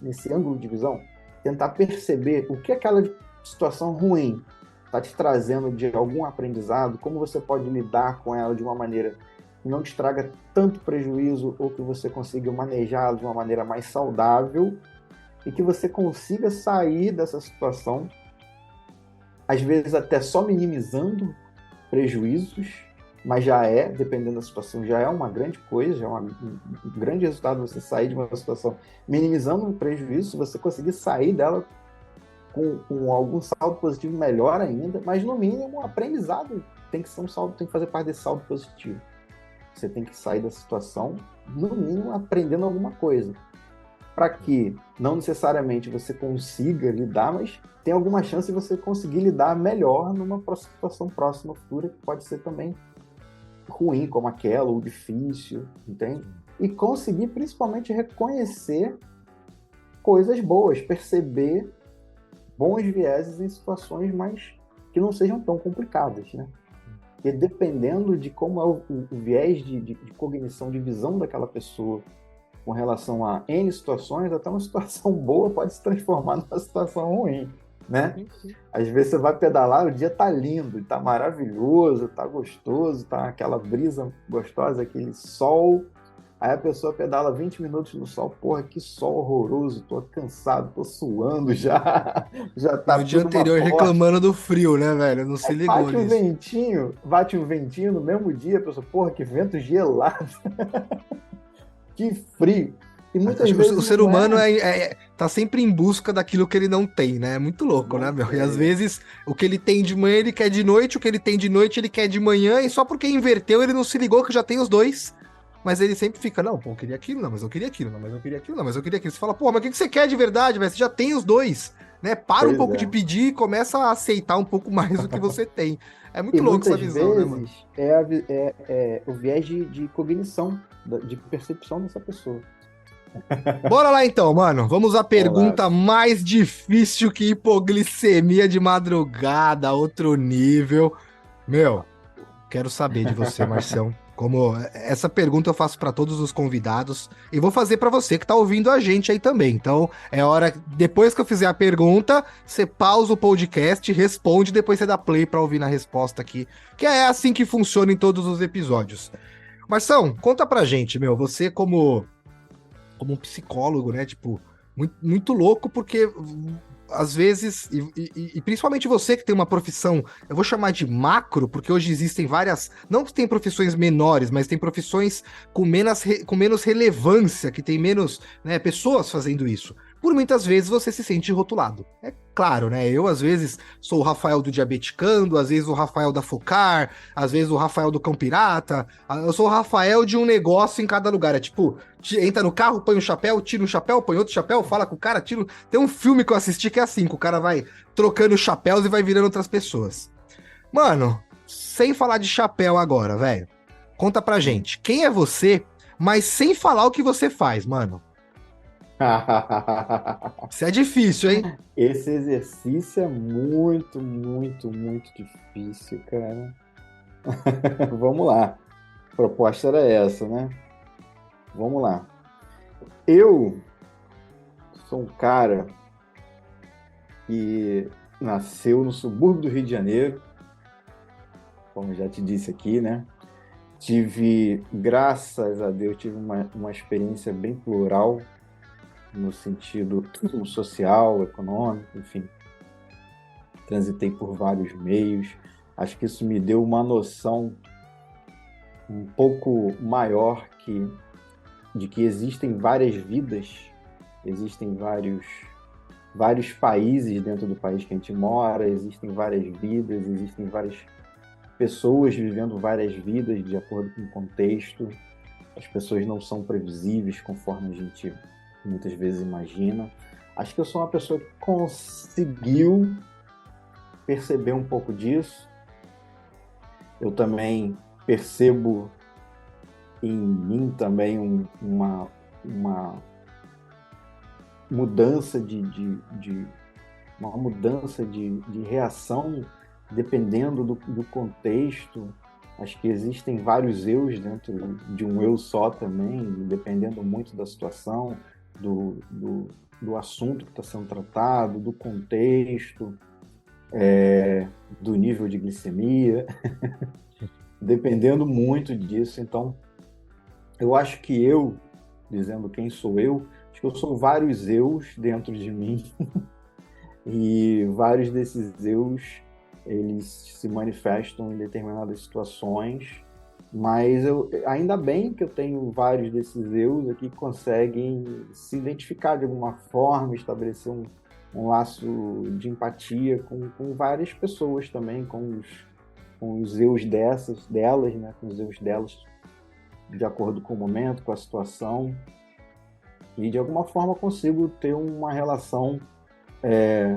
nesse ângulo de visão, tentar perceber o que aquela situação ruim está te trazendo de algum aprendizado, como você pode lidar com ela de uma maneira que não te traga tanto prejuízo ou que você consiga manejar de uma maneira mais saudável e que você consiga sair dessa situação, às vezes até só minimizando prejuízos, mas dependendo da situação, já é uma grande coisa, já é um grande resultado você sair de uma situação minimizando um prejuízo, se você conseguir sair dela com algum saldo positivo, melhor ainda, mas no mínimo, um aprendizado tem que ser um saldo, tem que fazer parte desse saldo positivo. Você tem que sair da situação, no mínimo, aprendendo alguma coisa. Para que não necessariamente você consiga lidar, mas tem alguma chance de você conseguir lidar melhor numa situação próxima, futura, que pode ser também ruim como aquela, ou difícil, entende? E conseguir principalmente reconhecer coisas boas, perceber bons vieses em situações mais que não sejam tão complicadas, né? E dependendo de como é o viés de cognição, de visão daquela pessoa com relação a N situações, até uma situação boa pode se transformar numa situação ruim. né? Às vezes você vai pedalar, o dia tá lindo, tá maravilhoso, tá gostoso, tá aquela brisa gostosa, aquele sol. Aí a pessoa pedala 20 minutos no sol, porra, que sol horroroso, tô cansado, tô suando já, já E tá no dia tudo uma anterior bosta. reclamando do frio, né, velho? Não se Aí ligou nisso. bate um ventinho no mesmo dia, a pessoa, porra, que vento gelado, que frio. E muitas Acho que o vezes ser não humano é. tá sempre em busca daquilo que ele não tem, né? É muito louco, né, Não meu? E às sei. vezes o que ele tem de manhã ele quer de noite, o que ele tem de noite ele quer de manhã, e só porque inverteu ele não se ligou que já tem os dois. Mas ele sempre fica, não, pô, eu queria aquilo, não, mas eu queria aquilo, não, mas eu queria aquilo, não, mas eu queria aquilo. Você fala, pô, mas o que que você quer de verdade, velho? Você já tem os dois, né? Para um Pois pouco de é. pedir e começa a aceitar um pouco mais do que você tem. É E muito louco essa muitas visão, né, mano? vezes é o viés de cognição, de percepção dessa pessoa. Bora lá então, mano. Vamos à Vamos lá. pergunta mais difícil que hipoglicemia de madrugada, outro nível. Meu, quero saber de você, Marcião. Como essa pergunta eu faço para todos os convidados e vou fazer para você que tá ouvindo a gente aí também. Então, é hora depois que eu fizer a pergunta, você pausa o podcast, responde, depois você dá play para ouvir na resposta aqui, que é assim que funciona em todos os episódios. Marção, conta pra gente, meu, você como um psicólogo, né? Tipo, muito louco, porque às vezes, e principalmente você que tem uma profissão, eu vou chamar de macro, porque hoje existem várias, não que tem profissões menores, mas tem profissões com menos relevância, que tem menos, né, pessoas fazendo isso. Por muitas vezes você se sente rotulado. É claro, né? Eu, às vezes, sou o Rafael do Diabeticando, às vezes o Rafael da Focar, às vezes o Rafael do Cão Pirata. Eu sou o Rafael de um negócio em cada lugar. É tipo, entra no carro, põe um chapéu, tira um chapéu, põe outro chapéu, fala com o cara, tira. Tem um filme que eu assisti que é assim, que o cara vai trocando chapéus e vai virando outras pessoas. Mano, sem falar de chapéu agora, velho. Conta pra Hum. gente, quem é você, mas sem falar o que você faz, mano. Isso é difícil, hein? Esse exercício é muito, muito, muito difícil, cara. Vamos lá. A proposta era essa, né? Vamos lá. Eu sou um cara que nasceu no subúrbio do Rio de Janeiro, como já te disse aqui, né? Tive, graças a Deus, tive uma experiência bem plural no sentido social, econômico, enfim. Transitei por vários meios. Acho que isso me deu uma noção um pouco maior de que existem várias vidas, existem vários países dentro do país que a gente mora, existem várias vidas, existem várias pessoas vivendo várias vidas de acordo com o contexto. As pessoas não são previsíveis conforme a gente muitas vezes imagina. Acho que eu sou uma pessoa que conseguiu perceber um pouco disso. Eu também percebo em mim também uma mudança uma mudança de reação dependendo do contexto. Acho que existem vários eus dentro de um eu só também, dependendo muito da situação, do assunto que está sendo tratado, do contexto, do nível de glicemia, dependendo muito disso. Então, eu acho que eu, dizendo quem sou eu, acho que eu sou vários eus dentro de mim e vários desses eus eles se manifestam em determinadas situações, mas ainda bem que eu tenho vários desses eus aqui que conseguem se identificar de alguma forma, estabelecer um laço de empatia com várias pessoas também, com os eus delas, né, com os eus delas, de acordo com o momento, com a situação, e de alguma forma consigo ter uma relação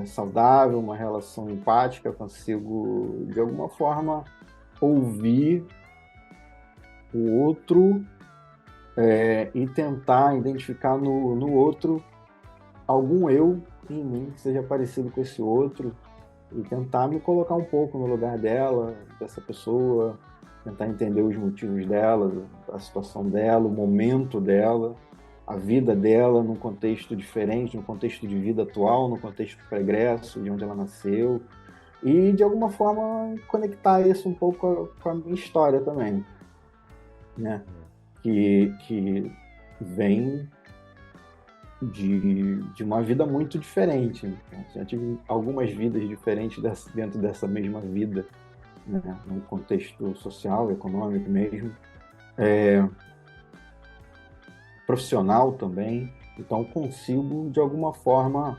saudável, uma relação empática, consigo de alguma forma ouvir o outro e tentar identificar no outro algum eu em mim que seja parecido com esse outro e tentar me colocar um pouco no lugar dela, dessa pessoa, tentar entender os motivos dela, a situação dela, o momento dela. a vida dela num contexto diferente, num contexto de vida atual, no contexto pregresso, de onde ela nasceu, e de alguma forma conectar isso um pouco com a minha história também, né? Que vem de uma vida muito diferente. Né? Já tive algumas vidas diferentes dentro dessa mesma vida, né? No contexto social, econômico mesmo, profissional também. Então consigo, de alguma forma,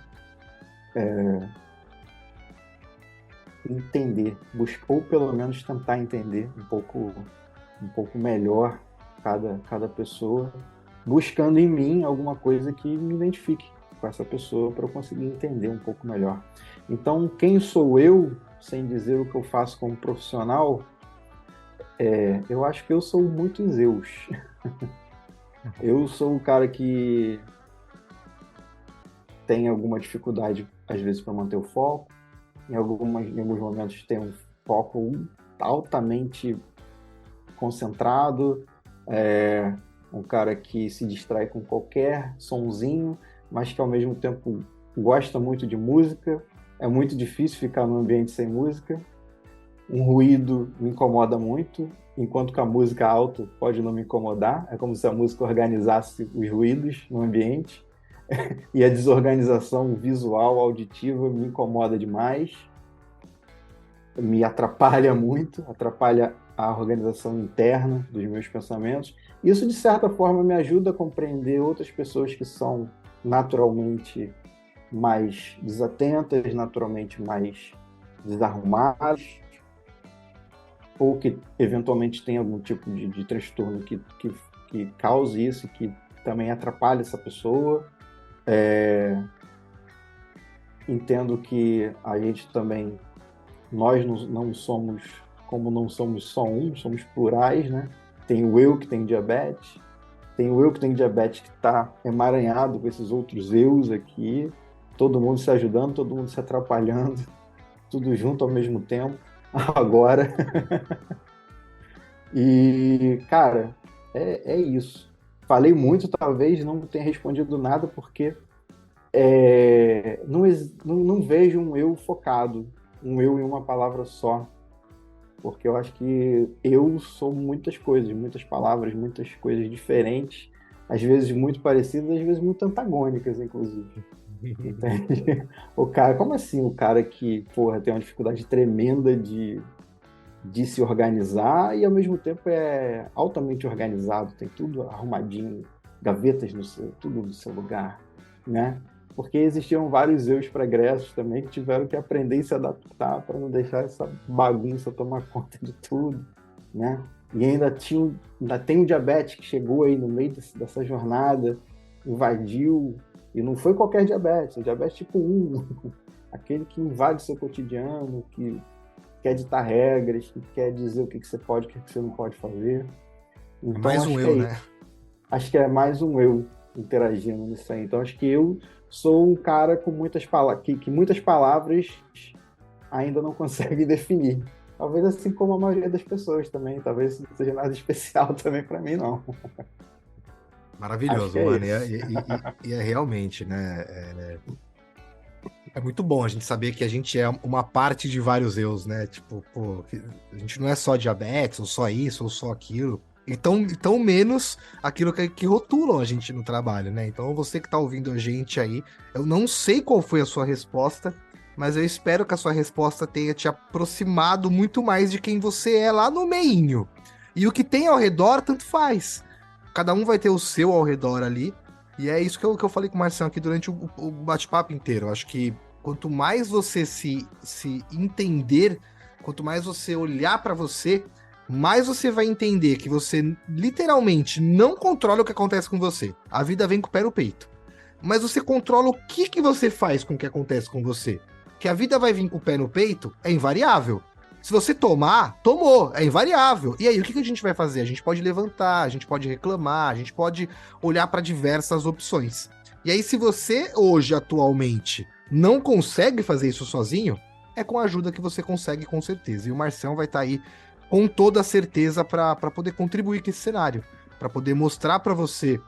entender, buscar, ou pelo menos tentar entender um pouco melhor cada pessoa, buscando em mim alguma coisa que me identifique com essa pessoa para eu conseguir entender um pouco melhor. Então, quem sou eu, sem dizer o que eu faço como profissional, eu acho que eu sou muito Zeus. Eu sou o cara que tem alguma dificuldade, às vezes, para manter o foco. Em alguns momentos tem um foco altamente concentrado, um cara que se distrai com qualquer sonzinho, mas que ao mesmo tempo gosta muito de música. É muito difícil ficar num ambiente sem música. Um ruído me incomoda muito, enquanto que a música alta pode não me incomodar. É como se a música organizasse os ruídos no ambiente. E a desorganização visual, auditiva, me incomoda demais, me atrapalha muito, atrapalha a organização interna dos meus pensamentos. Isso, de certa forma, me ajuda a compreender outras pessoas que são naturalmente mais desatentas, naturalmente mais desarrumadas, ou que eventualmente tem algum tipo de transtorno que cause isso, que também atrapalha essa pessoa. Entendo que a gente também, nós não somos, como não somos só um, somos plurais, né? Tem o eu que tem diabetes, tem o eu que tem diabetes que está emaranhado com esses outros eus aqui, todo mundo se ajudando, todo mundo se atrapalhando, tudo junto ao mesmo tempo, agora. E, cara, é isso. Falei muito, talvez não tenha respondido nada, porque não vejo um eu focado, um eu em uma palavra só, porque eu acho que eu sou muitas coisas, muitas palavras, muitas coisas diferentes, às vezes muito parecidas, às vezes muito antagônicas, inclusive. Entende? O cara, como assim o cara que, porra, tem uma dificuldade tremenda de se organizar e ao mesmo tempo é altamente organizado, tem tudo arrumadinho, gavetas tudo no seu lugar, né? Porque existiam vários eus pregressos também que tiveram que aprender e se adaptar para não deixar essa bagunça tomar conta de tudo, né? E ainda tem o diabetes que chegou aí no meio dessa jornada, invadiu, e não foi qualquer diabetes, o diabetes tipo 1, aquele que invade seu cotidiano, que quer ditar regras, que quer dizer o que você pode e o que você não pode fazer. Então, Mais um eu, né? Acho que é mais um eu interagindo nisso aí. Então, acho que eu sou um cara com muitas palavras, que muitas palavras ainda não conseguem definir. Talvez assim como a maioria das pessoas também. Talvez não seja nada especial também para mim, não. Maravilhoso, mano. E é realmente, né? É muito bom a gente saber que a gente é uma parte de vários eus, né? Tipo, pô, a gente não é só diabetes, ou só isso, ou só aquilo. E tão menos aquilo que rotulam a gente no trabalho, né? Então, você que tá ouvindo a gente aí, eu não sei qual foi a sua resposta, mas eu espero que a sua resposta tenha te aproximado muito mais de quem você é lá no meinho. E o que tem ao redor, tanto faz. Cada um vai ter o seu ao redor ali. E é isso que eu falei com o Marcelo aqui durante o bate-papo inteiro. Eu acho que quanto mais você se entender, quanto mais você olhar para você, mais você vai entender que você literalmente não controla o que acontece com você. A vida vem com o pé no peito. Mas você controla o que você faz com o que acontece com você. Que a vida vai vir com o pé no peito é invariável. Se você tomar, tomou, é invariável. E aí, o que a gente vai fazer? A gente pode levantar, a gente pode reclamar, a gente pode olhar para diversas opções. E aí, se você hoje, atualmente, não consegue fazer isso sozinho, é com a ajuda que você consegue, com certeza. E o Marcelo vai estar aí com toda a certeza para poder contribuir com esse cenário, para poder mostrar para você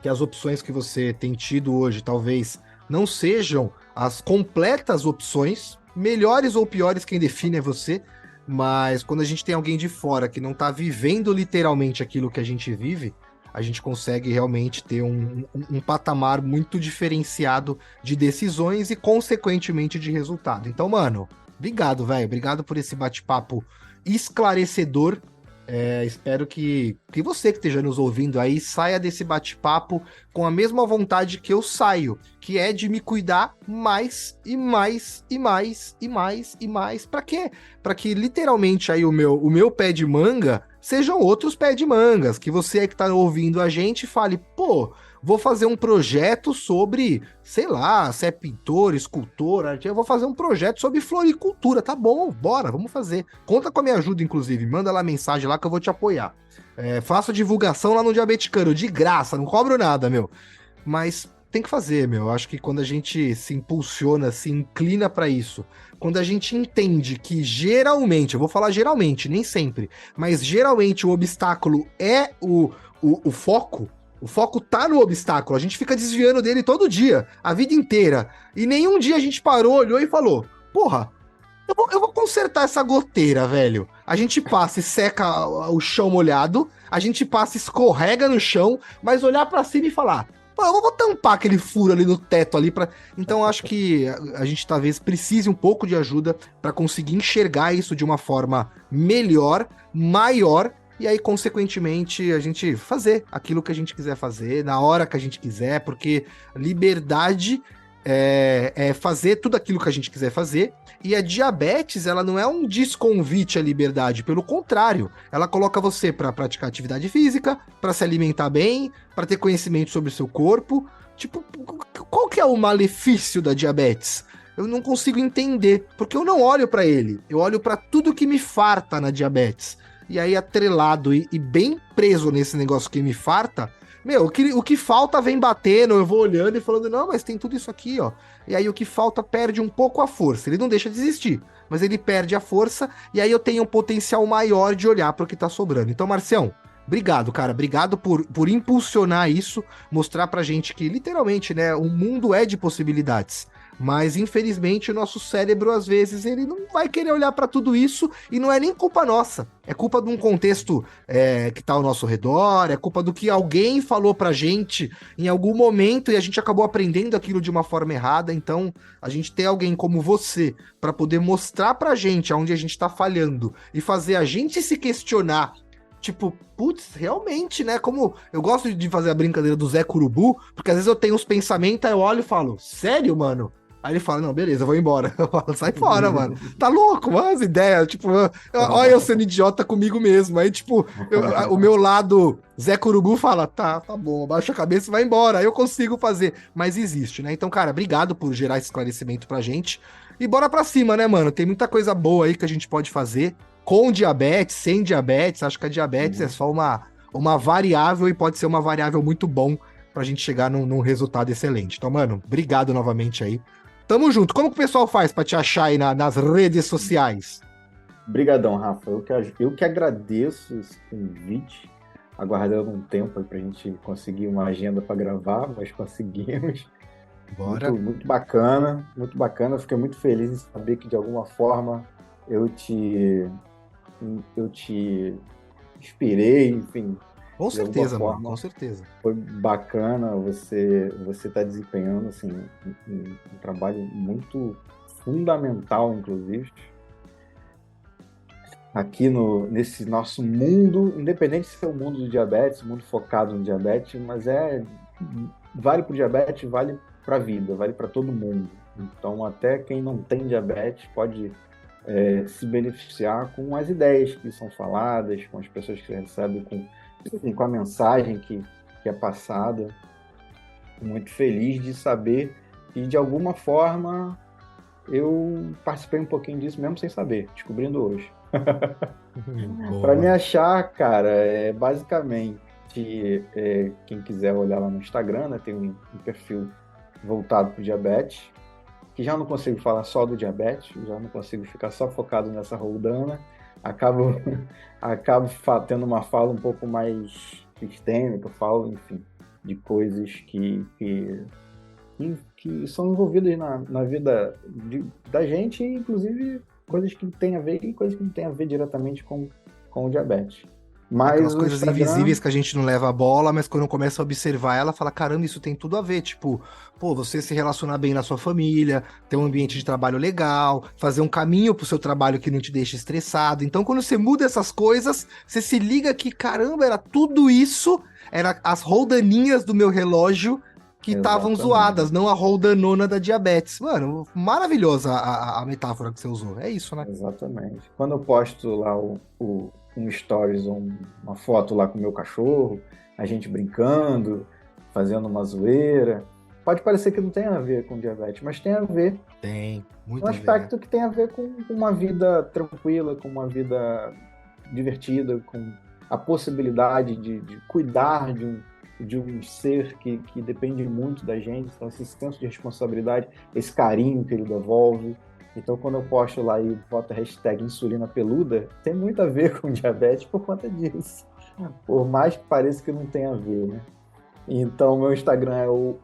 que as opções que você tem tido hoje talvez não sejam as completas opções, melhores ou piores, quem define é você, mas quando a gente tem alguém de fora que não está vivendo literalmente aquilo que a gente vive, a gente consegue realmente ter um patamar muito diferenciado de decisões e, consequentemente, de resultado. Então, mano, obrigado, velho. Obrigado por esse bate-papo esclarecedor. Espero que você que esteja nos ouvindo aí saia desse bate-papo com a mesma vontade que eu saio, que é de me cuidar mais e mais e mais e mais e mais. Para quê? Para que literalmente aí o meu pé de manga sejam outros pés de mangas, que você aí que tá ouvindo a gente fale, pô, vou fazer um projeto sobre, sei lá, se é pintor, escultor, eu vou fazer um projeto sobre floricultura, tá bom, bora, vamos fazer. Conta com a minha ajuda, inclusive, manda lá mensagem lá que eu vou te apoiar. Faço divulgação lá no Diabeticano, de graça, não cobro nada, meu. Mas tem que fazer, meu. Eu acho que quando a gente se impulsiona, se inclina para isso, quando a gente entende que geralmente, eu vou falar geralmente, nem sempre, mas geralmente o obstáculo é o foco. O foco tá no obstáculo, a gente fica desviando dele todo dia, a vida inteira. E nenhum dia a gente parou, olhou e falou: porra, eu vou consertar essa goteira, velho. A gente passa e seca o chão molhado, a gente passa e escorrega no chão, mas olhar pra cima e falar: pô, eu vou tampar aquele furo ali no teto ali para. Então acho que a gente talvez precise um pouco de ajuda para conseguir enxergar isso de uma forma melhor, maior, e aí, consequentemente, a gente fazer aquilo que a gente quiser fazer, na hora que a gente quiser, porque liberdade é fazer tudo aquilo que a gente quiser fazer. E a diabetes, ela não é um desconvite à liberdade, pelo contrário, ela coloca você para praticar atividade física, para se alimentar bem, para ter conhecimento sobre o seu corpo. Tipo, qual que é o malefício da diabetes? Eu não consigo entender, porque eu não olho para ele, eu olho para tudo que me farta na diabetes. E aí, atrelado e bem preso nesse negócio que me farta, meu, o que falta vem batendo, eu vou olhando e falando, não, mas tem tudo isso aqui, ó. E aí o que falta perde um pouco a força. Ele não deixa de existir, mas ele perde a força, e aí eu tenho um potencial maior de olhar para o que tá sobrando. Então, Marcião, obrigado, cara. Obrigado por impulsionar isso, mostrar pra gente que, literalmente, né, o mundo é de possibilidades. Mas, infelizmente, o nosso cérebro, às vezes, ele não vai querer olhar para tudo isso, e não é nem culpa nossa. É culpa de um contexto que está ao nosso redor, é culpa do que alguém falou pra gente em algum momento e a gente acabou aprendendo aquilo de uma forma errada. Então, a gente ter alguém como você para poder mostrar pra gente aonde a gente tá falhando e fazer a gente se questionar. Tipo, putz, realmente, né? Como eu gosto de fazer a brincadeira do Zé Curubu, porque às vezes eu tenho uns pensamentos, aí eu olho e falo, sério, mano? Aí ele fala, não, beleza, eu vou embora. Eu falo, sai fora, mano. Tá louco, mano, as ideias. Tipo, olha eu sendo idiota comigo mesmo. Aí, tipo, o meu lado Zé Curubu fala, tá bom, abaixa a cabeça e vai embora. Aí eu consigo fazer. Mas existe, né? Então, cara, obrigado por gerar esse esclarecimento pra gente. E bora pra cima, né, mano? Tem muita coisa boa aí que a gente pode fazer. Com diabetes, sem diabetes. Acho que a diabetes é só uma variável e pode ser uma variável muito bom pra gente chegar num resultado excelente. Então, mano, obrigado novamente aí. Tamo junto. Como que o pessoal faz pra te achar aí nas redes sociais? Obrigadão, Rafa. Eu que agradeço esse convite, aguardando um tempo aí pra gente conseguir uma agenda para gravar, mas conseguimos. Bora. Muito bacana, muito bacana. Fiquei muito feliz em saber que de alguma forma eu te inspirei, enfim, Com de alguma certeza, mano, forma com certeza. foi bacana. Você tá desempenhando assim um trabalho muito fundamental, inclusive, aqui nesse nosso mundo, independente se é o mundo do diabetes, mundo focado no diabetes, mas vale para o diabetes, vale para a vida, vale para todo mundo. Então, até quem não tem diabetes pode se beneficiar com as ideias que são faladas, com as pessoas que recebem, com a mensagem que é passada. Muito feliz de saber que, de alguma forma, eu participei um pouquinho disso, mesmo sem saber, descobrindo hoje. Para me achar, cara, basicamente, quem quiser olhar lá no Instagram, né, tem um perfil voltado para o diabetes, que já não consigo falar só do diabetes, já não consigo ficar só focado nessa roldana, acabo tendo uma fala um pouco mais sistêmica, eu falo, enfim, de coisas que são envolvidas na vida da gente, inclusive coisas que têm a ver e coisas que não têm a ver diretamente com o diabetes. Aquelas Mas o coisas Instagram, invisíveis que a gente não leva a bola, mas quando começa a observar ela, fala, caramba, isso tem tudo a ver. Tipo, pô, você se relacionar bem na sua família, ter um ambiente de trabalho legal, fazer um caminho pro seu trabalho que não te deixa estressado. Então, quando você muda essas coisas, você se liga que, caramba, era tudo isso, era as roldaninhas do meu relógio que estavam zoadas, exatamente, não a roldanona da diabetes. Mano, maravilhosa a metáfora que você usou. É isso, né? exatamente. Quando eu posto lá um stories, uma foto lá com o meu cachorro, a gente brincando, fazendo uma zoeira, pode parecer que não tem a ver com diabetes, mas tem a ver. Tem, Um muito a ver, né? aspecto que tem a ver com uma vida tranquila, com uma vida divertida, com a possibilidade de cuidar de um ser que depende muito da gente, então esse senso de responsabilidade, esse carinho que ele devolve. Então, quando eu posto lá e boto a hashtag insulina peluda, tem muito a ver com diabetes por conta disso. Por mais que pareça que não tem a ver, né? Então, meu Instagram é o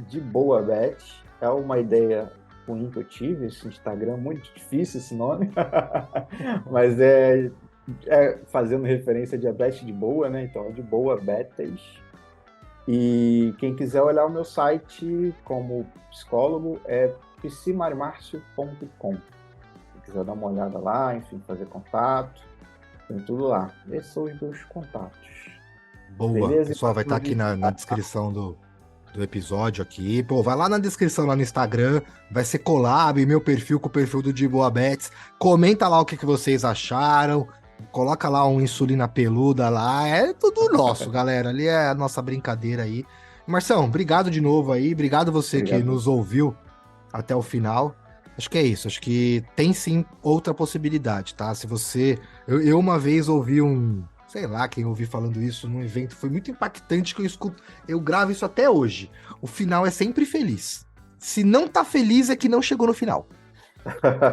@deboabet. É uma ideia ruim que eu tive, esse Instagram, muito difícil esse nome, mas é fazendo referência a diabetes de boa, né? Então, é de boa betas. E quem quiser olhar o meu site como psicólogo é psimarimarcio.com. Se quiser dar uma olhada lá, enfim, fazer contato, tem tudo lá. Esses são os meus contatos. Boa. Beleza? Pessoal, vai estar aqui na descrição do episódio aqui. Pô, vai lá na descrição lá no Instagram, vai ser collab, meu perfil com o perfil do Di Boabetes. Comenta lá o que vocês acharam. Coloca lá um insulina peluda lá. É tudo nosso, galera. Ali é a nossa brincadeira aí. Marção, obrigado de novo aí. Obrigado você que Obrigado. nos ouviu até o final. Acho que é isso. Acho que tem sim outra possibilidade, tá? Se você. Eu uma vez ouvi sei lá quem ouvi falando isso num evento, foi muito impactante que eu escuto. Eu gravo isso até hoje. O final é sempre feliz. Se não tá feliz, é que não chegou no final.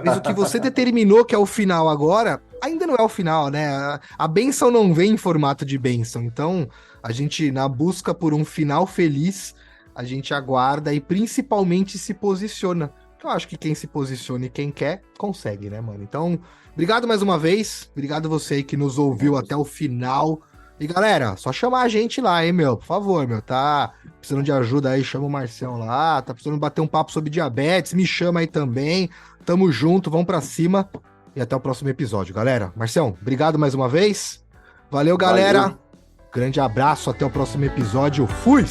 Mas o que você determinou que é o final agora, ainda não é o final, né? A bênção não vem em formato de bênção. Então, a gente, na busca por um final feliz, a gente aguarda e principalmente se posiciona. Eu acho que quem se posiciona e quem quer, consegue, né, mano? Então, obrigado mais uma vez. Obrigado você aí que nos ouviu até o final. E galera, só chamar a gente lá, hein, meu? Por favor, meu, tá precisando de ajuda aí, chama o Marcião lá, tá precisando bater um papo sobre diabetes, me chama aí também. Tamo junto, vamos pra cima e até o próximo episódio, galera. Marcião, obrigado mais uma vez. Valeu, galera. Valeu. Grande abraço, até o próximo episódio. Fui!